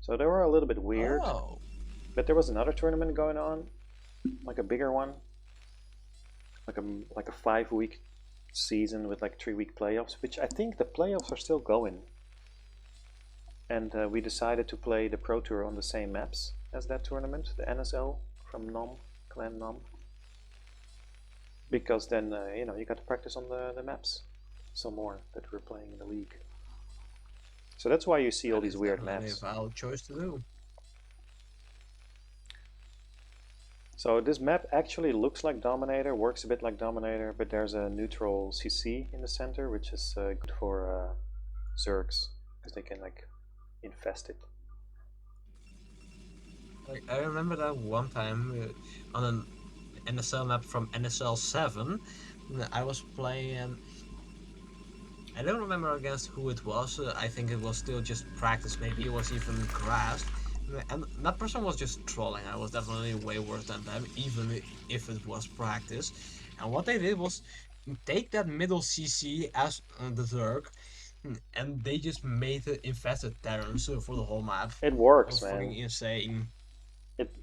so they were a little bit weird. Oh, But there was another tournament going on, like a bigger one, like a 5 week season with like 3 week playoffs. Which I think the playoffs are still going. And we decided to play the Pro Tour on the same maps as that tournament, the NSL from NOM, Clan NOM. Because then you got to practice on the maps some more that we're playing in the league. So that's why you see all that these is weird definitely maps. a valid choice to do. So this map actually looks like Dominator, works a bit like Dominator, but there's a neutral CC in the center, which is good for Zergs because they can like infest it. Like, I remember that one time on an NSL map from NSL 7, I was playing. I don't remember against who it was. I think it was still just practice. Maybe it was even grass. And that person was just trolling. I was definitely way worse than them, even if it was practice. And what they did was take that middle CC as the Zerg, and they just made it infested Terrans for the whole map. It That works, was fucking man. insane.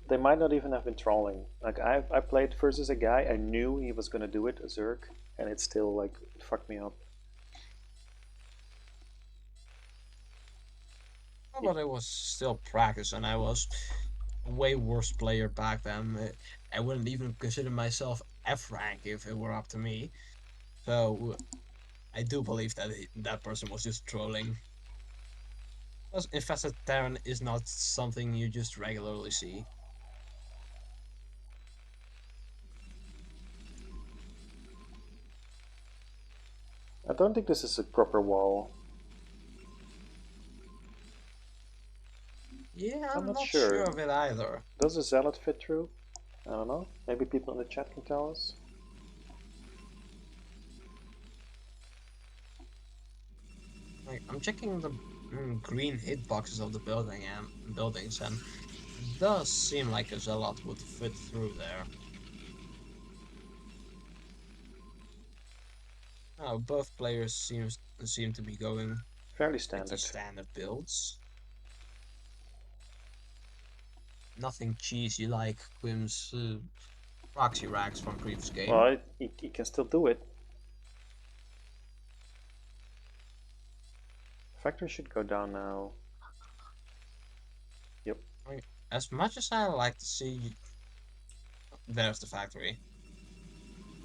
They might not even have been trolling. Like I played versus a guy, I knew he was gonna do it, a Zerg, and it still like it fucked me up. But it was still practice, and I was a way worse player back then. I wouldn't even consider myself F rank if it were up to me. So I do believe that that person was just trolling. Because infested Terran is not something you just regularly see. I don't think this is a proper wall. Yeah, I'm I'm not not sure sure. of it either. Does the zealot fit through? I don't know. Maybe people in the chat can tell us. Like, I'm checking the green hitboxes of the buildings, and it does seem like a Zealot would fit through there. Both players seem to be going Fairly pretty standard. standard builds. Nothing cheesy like Quim's proxy racks from previous game. Well, he can still do it. Factory should go down now. Yep. As much as I like to see, there's the factory.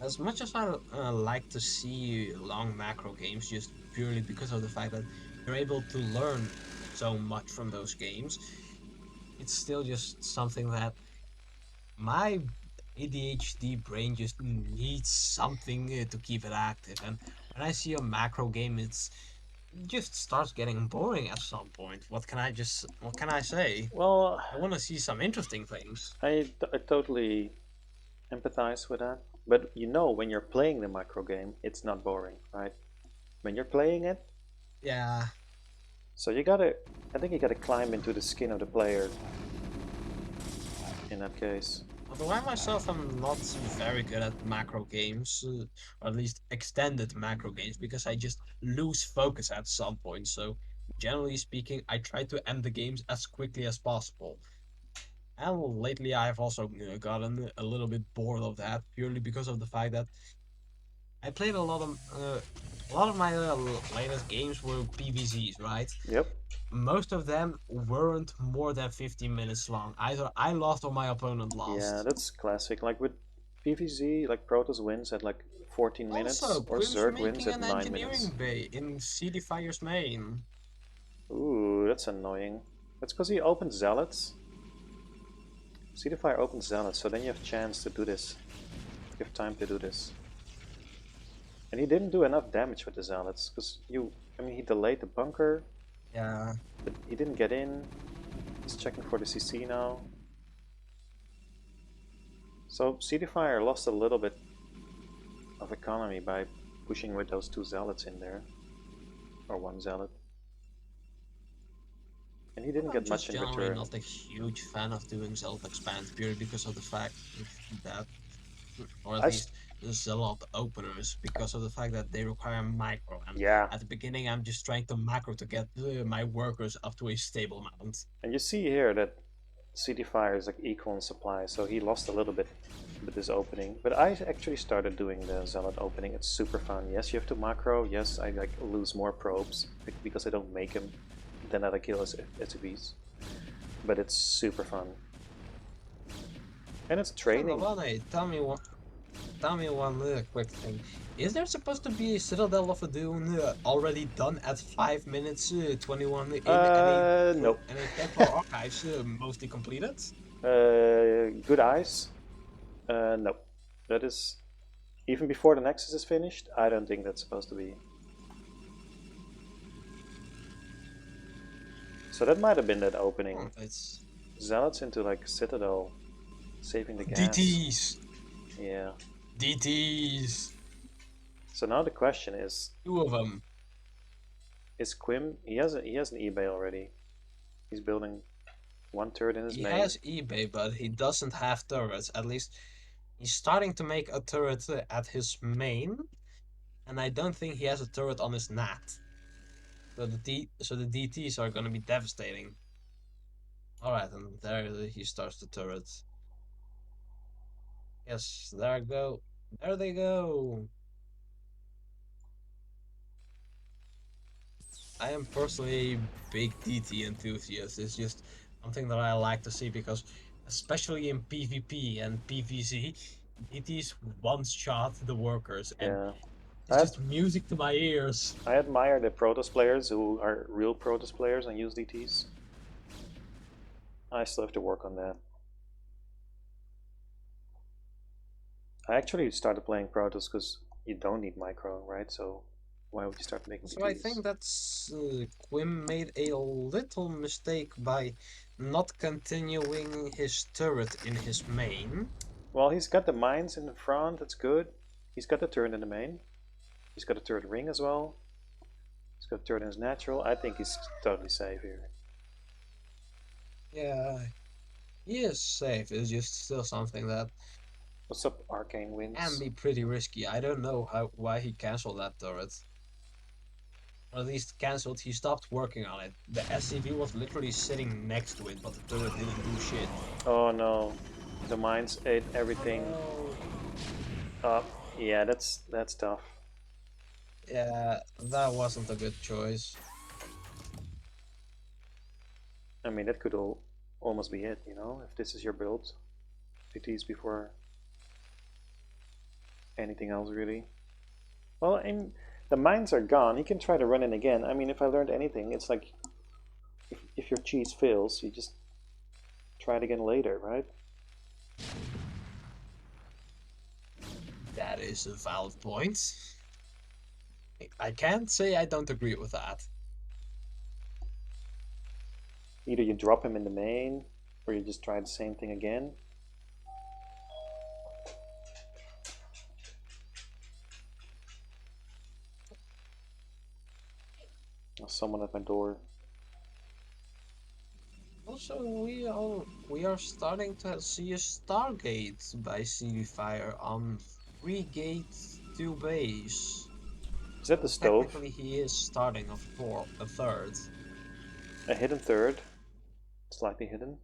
As much as I like to see long macro games, just purely because of the fact that you're able to learn so much from those games, it's still just something that my ADHD brain just needs something to keep it active. And when I see a macro game, it just starts getting boring at some point. What can I say? Well, I want to see some interesting things. I totally empathize with that. But when you're playing the macro game, it's not boring, right? When you're playing it, Yeah. so I think you gotta climb into the skin of the player in that case. Although I myself am not very good at macro games, or at least extended macro games, because I just lose focus at some point. So, generally speaking, I try to end the games as quickly as possible. And lately, I've also gotten a little bit bored of that purely because of the fact that I played a lot of my latest games were PVZs, right? Yep. Most of them weren't more than 15 minutes long. Either I lost or my opponent Yeah, lost. that's classic. Like with PVZ, like Protoss wins at like 14 minutes, Also, or Quim's Zerg wins making at an 9 engineering minutes. bay in cdfyer's main. Ooh, that's annoying. That's because he opened Zealots. cdfyer opens Zealots, so then you have chance to do this. You have time to do this. And he didn't do enough damage with the Zealots, because I mean, he delayed the bunker, Yeah. but he didn't get in. He's checking for the CC now. So cdfyer lost a little bit of economy by pushing with those 2 Zealots in there. Or 1 Zealot. And he didn't I'm get just much in generally return. not a huge fan of doing Zealot expand purely because of the fact that, or at I least Zealot openers, because of the fact that they require macro. And Yeah, at the beginning, I'm just trying to macro to get my workers up to a stable amount. and you see here that cdfyer is like equal in supply, so he lost a little bit with this opening. But I actually started doing the Zealot opening. It's super fun. Yes, you have to macro. Yes, I like lose more probes because I don't make him. Then I kill his SUVs. But it's super fun. And it's So training. Navane, tell me one quick thing. Is there supposed to be a Citadel of a Dune already done at 5 minutes 21 in Nope. any temporal archives mostly completed? Good eyes. Nope. That is even before the Nexus is finished. I don't think that's supposed to be. So that might have been that opening. It's Zealots into like Citadel, saving the gas. DTs, Yeah. DTs, So now the question two of them. is Quim? He has an eBay already. He's building 1 turret in his He main. has eBay, but he doesn't have turrets. At least he's starting to make a turret at his main, and I don't think he has a turret on his NAT. So the DTs are gonna be devastating. Alright, and there he starts the turret. Yes, there I go. There they go. I am personally a big DT enthusiast. It's just something that I like to see because, especially in PvP and PvZ, DTs one shot the workers, and Yeah. it's I just music to my ears. I admire the Protoss players who are real Protoss players and use DTs. I still have to work on that. I actually started playing Protoss because you don't need micro, right? So why would you start making So I DTs? think that's Quim made a little mistake by not continuing his turret in his main. Well, he's got the mines in the front. That's good. He's got the turret in the main. He's got a turret ring as well. He's got a turret in his natural. I think he's totally safe here. Yeah, he is safe. It's just still something that What's up, Arcane can Winds? be pretty risky. I don't know why he canceled that turret. Or at least cancelled, he stopped working on it. The SCV was literally sitting next to it, but the turret didn't do shit. Oh no, the mines ate Oh everything no. up. Yeah, that's tough. Yeah, that wasn't a good choice. I mean, that could almost be it, you know, if this is your build. DTs before anything else, really. Well, the mines are gone. He can try to run in again. I mean, if I learned anything, it's like if your cheese fails, you just try it again later, right? That is a valid point. I can't say I don't agree with that. Either you drop him in the main, or you just try the same thing again. There's someone at my door. Also, we are starting to see a Stargate by cdfyer on 3 gate 2 base. Is that the So stove? technically he is starting a third. A hidden third, slightly hidden.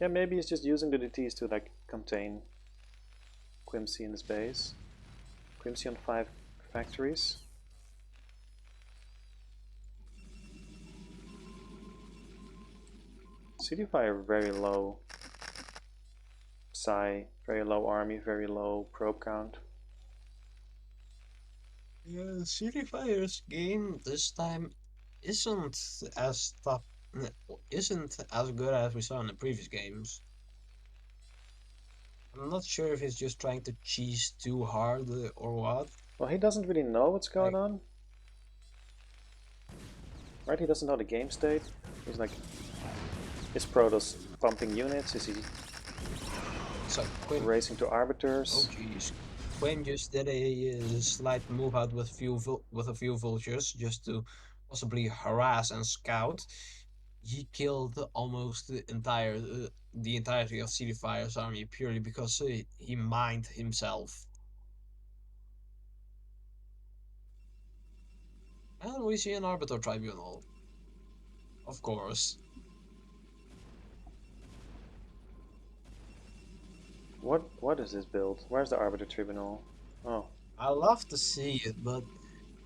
Yeah, maybe he's just using the DTs to like contain QuimC in his base. QuimC on 5 factories. cdfyer very low. Psy, very low army, very low probe count. Yeah, cdfyer's game this time isn't as tough, isn't as good as we saw in the previous games. I'm not sure if he's just trying to cheese too hard or what. Well, he doesn't really know what's going Like, on. Right, he doesn't know the game state. He's like, is Protoss pumping units? Is he so Quim, racing to oh arbiters? jeez, Quim just did a slight move out with a few vultures just to possibly harass and scout. He killed almost the entirety of cdfyer's army purely because he mined himself. And we see an arbiter tribunal, of course. What is this build? Where's the arbiter tribunal? Oh, I love to see it, but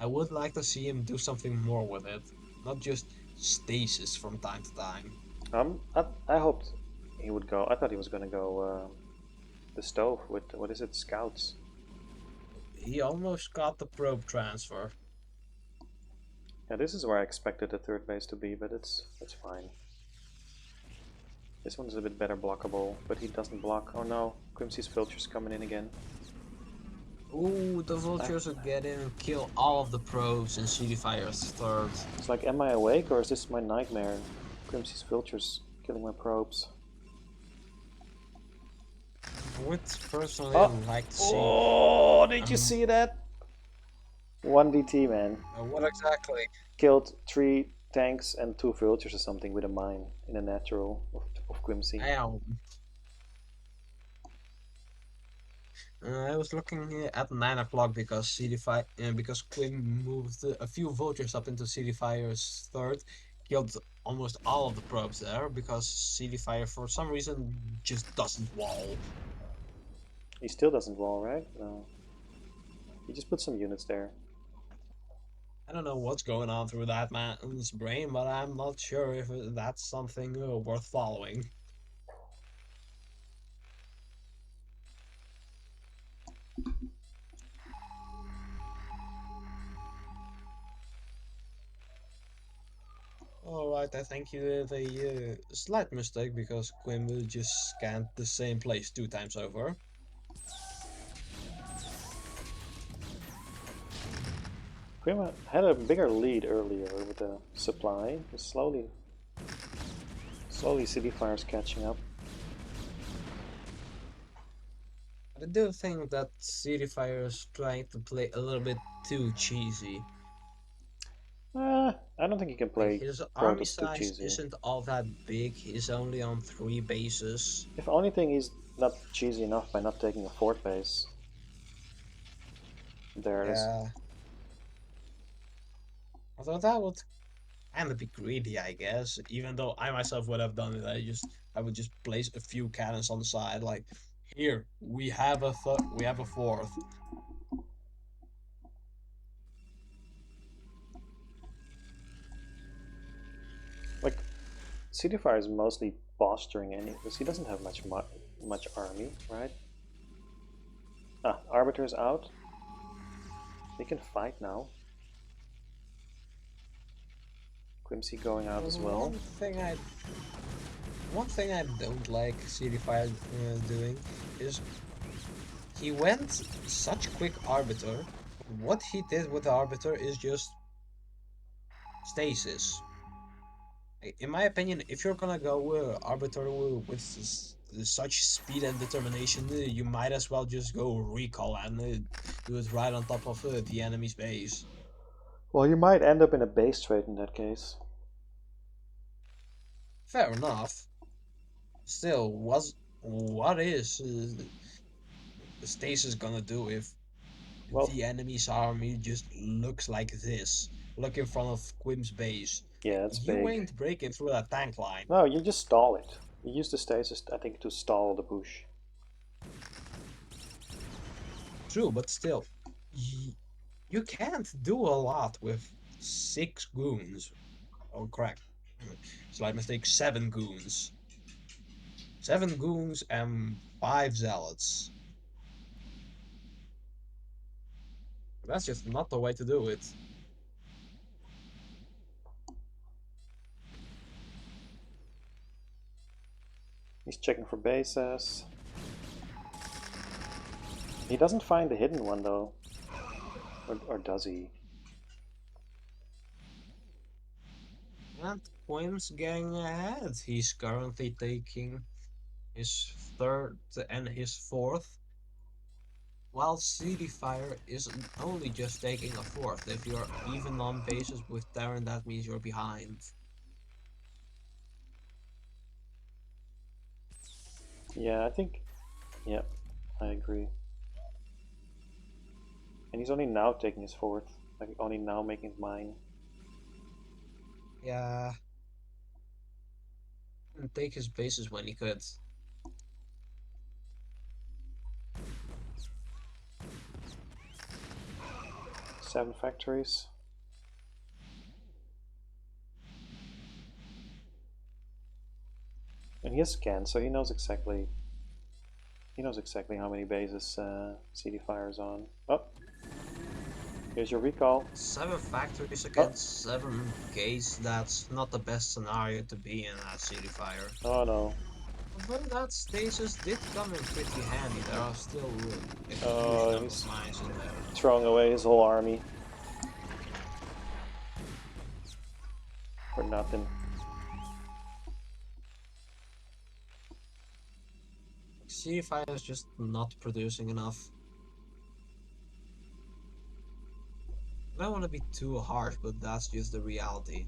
I would like to see him do something more with it, not just stasis from time to time. I hoped he would go. I thought he was gonna go the stove with what is it, scouts. He almost got the probe transfer. Yeah, this is where I expected the third base to be, but it's fine. This one's a bit better blockable, but he doesn't block. Oh no, QuimC's filters coming in again. Ooh, the vultures would get in and kill all of the probes in cdfyer's third. It's like, am I awake or is this my nightmare? QuimC's filters killing my probes. I would personally like to see. Oh, did you see that? 1 DT, man. What exactly? Killed 3 tanks and 2 vultures or something with a mine in a natural of QuimC. Ow. I was looking at 9 o'clock because because Quim moved a few vultures up into cdfyer's third, killed almost all of the probes there because cdfyer for some reason just doesn't wall. He still doesn't wall, right? No. He just put some units there. I don't know what's going on through that man's brain, but I'm not sure if that's something worth following. Alright, I think you did a slight mistake because Quim just scanned the same place 2 times over. Quim had a bigger lead earlier with the supply, but slowly cdfyer's catching up. I do think that cdfyer is trying to play a little bit too cheesy. I don't think he can play His army Protoss too size cheesy. isn't all that big, he's only on 3 bases. If anything, he's not cheesy enough by not taking a 4th base. There it is. Yeah. Although that would kind of be greedy, I guess. Even though I myself would have done it, I would just place a few cannons on the side, like, here we have a 4th. Like, cdfyer is mostly posturing because he doesn't have much army, right? Ah, arbiter's out. He can fight now. QuimC going out as well. One thing I don't like cdfyer doing is he went such quick arbiter. What he did with the arbiter is just stasis. In my opinion, if you're gonna go arbiter with such speed and determination, you might as well just go recall and do it right on top of the enemy's base. Well, you might end up in a base trade in that case. Fair enough. Still, what is the stasis gonna do if the enemy's army just looks like this? Look in front of Quim's base. Yeah, it's big. You ain't breaking through that tank line. No, you just stall it. He used the stasis, I think, to stall the push. True, but still, you can't do a lot with 6 goons. Oh, correct. Slight mistake, 7 goons. 7 goons and 5 zealots. That's just not the way to do it. He's checking for bases. He doesn't find the hidden one though. Or does he? And Quim's getting ahead. He's currently taking his 3rd and his 4th, while cdfyer is only just taking a 4th. If you're even on bases with Terran, that means you're behind. Yeah, I think. Yeah, I agree. And he's only now taking his 4th. Like, only now making it mine. Yeah. And take his bases when he could. 7 factories. And he has scanned, so he knows exactly. He knows exactly how many bases cdfyer is on. Oh, here's your recall. 7 factories against 7 gates, that's not the best scenario to be in as cdfyer. Oh no. Although that stasis did come in pretty handy, there are still a huge number of mines in there. Throwing away his whole army. For nothing. cdfyer is just not producing enough. I don't want to be too harsh, but that's just the reality.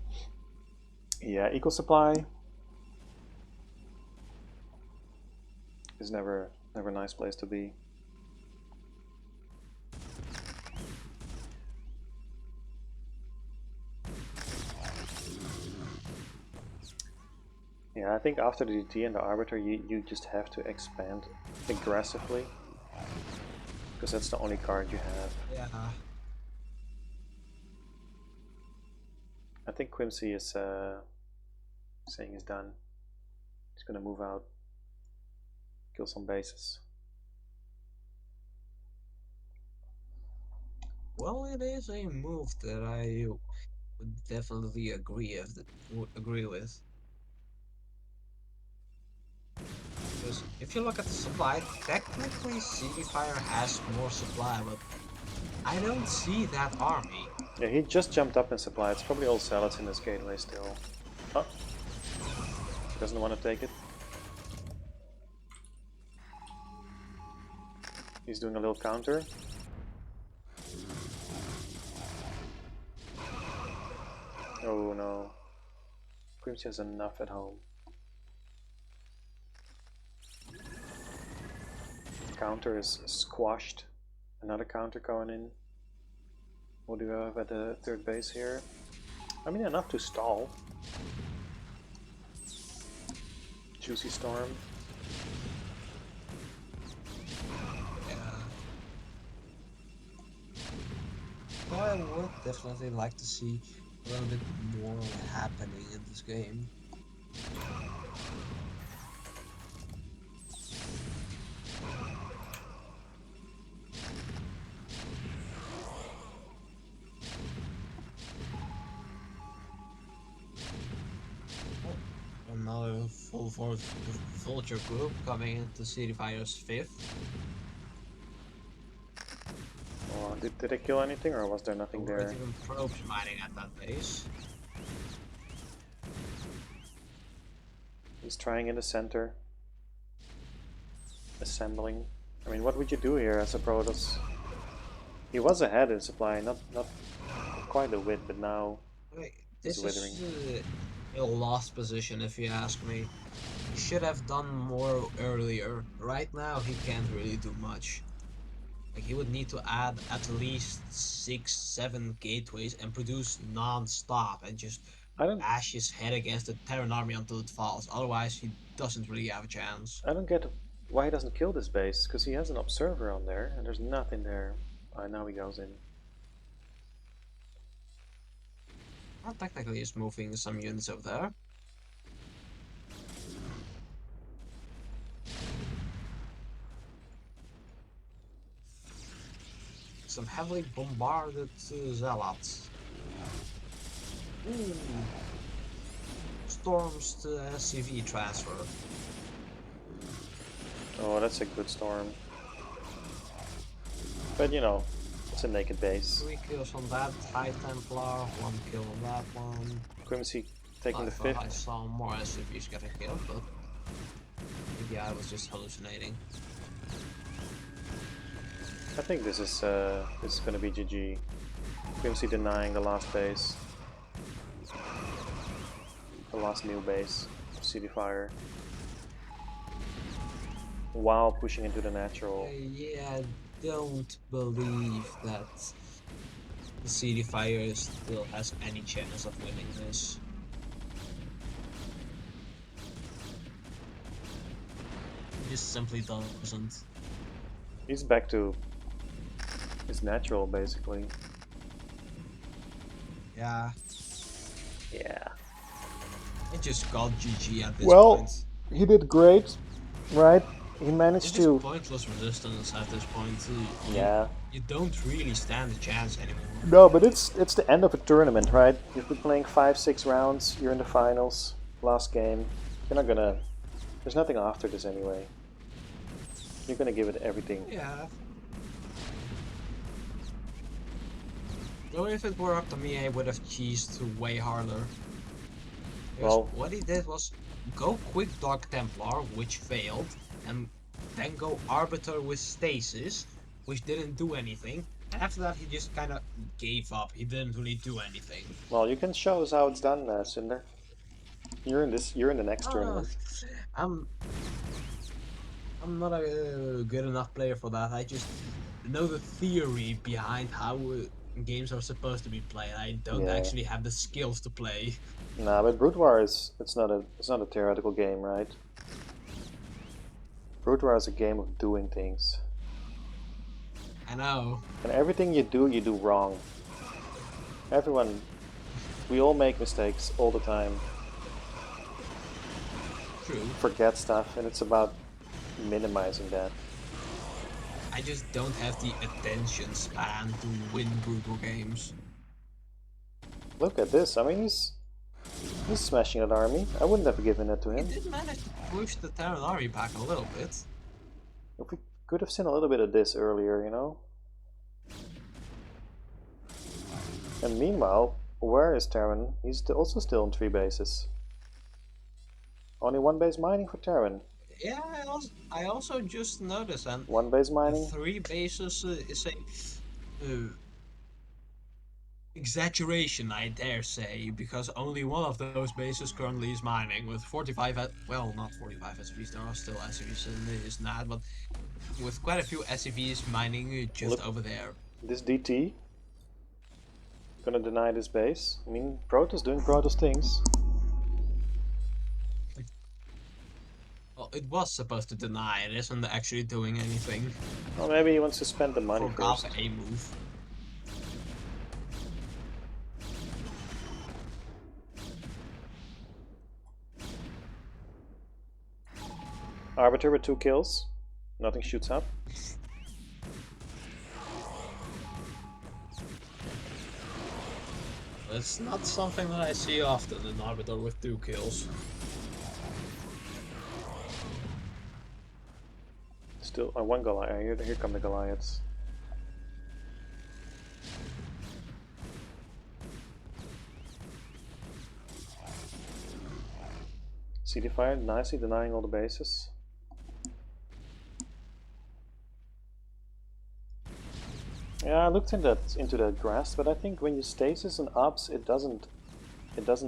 Yeah, equal supply is never a nice place to be. Yeah, I think after the DT and the Arbiter, you just have to expand aggressively. Because that's the only card you have. Yeah. I think QuimC is saying he's done. He's gonna move out. Kill some bases. Well, it is a move that I would definitely agree with. Because if you look at the supply, technically cdfyer has more supply, but I don't see that army. Yeah, he just jumped up in supply. It's probably all zealots in this gateway still. Oh, doesn't want to take it. He's doing a little counter. Oh no. QuimC has enough at home. Counter is squashed. Another counter going in. What do we have at the 3rd base here? I mean, enough to stall. Juicy Storm. Yeah. Well, I would definitely like to see a little bit more happening in this game. Another full force vulture group coming into cdfyer's 5th. Oh, did they kill anything, or was there nothing there? Even probes mining at that base. He's trying in the center. Assembling. I mean, what would you do here as a Protoss? He was ahead in supply, not quite a wit, but now This withering. is a lost position, if you ask me. He should have done more earlier. Right now, he can't really do much. Like, he would need to add at least 6-7 gateways and produce non-stop and just I don't. bash his head against the Terran army until it falls. Otherwise, he doesn't really have a chance. I don't get why he doesn't kill this base, because he has an observer on there, and there's nothing there. Now he goes in. Well, technically, he's moving some units over there. Some heavily bombarded zealots. Ooh. Storms to SCV transfer. Oh, that's a good storm. But you know, it's a naked base. 3 kills on that High Templar, 1 kill on that one. QuimC taking the I 5th. saw more SCVs getting killed, but maybe I was just hallucinating. I think this is going to be GG. QuimC denying the last base, the last new base, cdfyer, while pushing into the natural. Yeah, I don't believe that the cdfyer still has any chance of winning this. It just simply doesn't. He's back to his natural, basically. Yeah, Yeah. it just got GG at this Well, point. he did great, right? He managed It's to. just pointless resistance at this point. Yeah. You don't really stand a chance anymore. No, but it's the end of a tournament, right? You've been playing 5-6 rounds. You're in the finals. Last game. You're not gonna. There's nothing after this anyway. You're gonna give it everything. Yeah. Though if it were up to me, I would have cheesed way harder. Because Well, what he did was go quick Dark Templar, which failed, and then go Arbiter with Stasis, which didn't do anything. After that, he just kind of gave up. He didn't really do anything. well, you can show us how it's done, Cinder. You're in this. You're in the next tournament. I'm not a good enough player for that. I just know the theory behind how games are supposed to be played. I don't actually have the skills to play. Nah, but Brood War is it's not a theoretical game, right? Brood War is a game of doing things. I know. And everything you do wrong. Everyone, we all make mistakes all the time. True. Forget stuff, and it's about minimizing that. I just don't have the attention span to win brutal games. Look at this. I mean, he's smashing that army. I wouldn't have given it to He him. did manage to push the Terran army back a little bit. If we could have seen a little bit of this earlier, you know. And meanwhile, where is Terran? He's also still on 3 bases. Only 1 base mining for Terran. Yeah, I also just noticed, and 1 base mining. 3 bases is a exaggeration, I dare say, because only one of those bases currently is mining with 45. Well, not 45 SCVs. There are still SCVs in his NAD, but with quite a few SCVs mining just over there. This DT gonna deny this base. I mean, Protoss doing Protoss things. Well, it was supposed to deny. It isn't actually doing anything. Well, maybe he wants to spend the money Forgot first. a move. Arbiter with 2 kills. Nothing shoots up. It's not something that I see often, an Arbiter with 2 kills. Still, 1 Goliath. Here come the Goliaths. cdfyer nicely denying all the bases. Yeah, I looked into that grass, but I think when you stasis and ups, it doesn't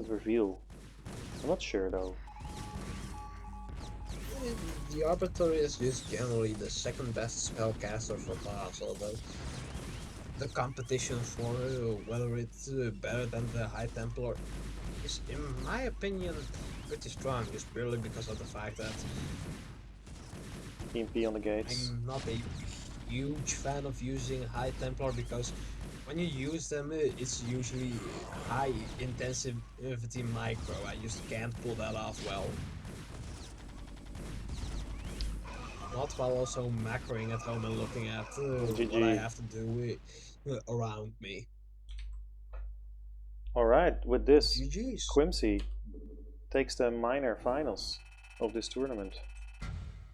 reveal. I'm not sure though. The Arbiter is just generally the second best spellcaster for class, although the competition for whether it's better than the High Templar is, in my opinion, pretty strong, just purely because of the fact that EMP on the gates. I'm not a huge fan of using high Templar because when you use them, it's usually high intensity micro. I just can't pull that off well. Not while also macroing at home and looking at what I GG. have to do around me. Alright, with this, GG's. QuimC takes the minor finals of this tournament.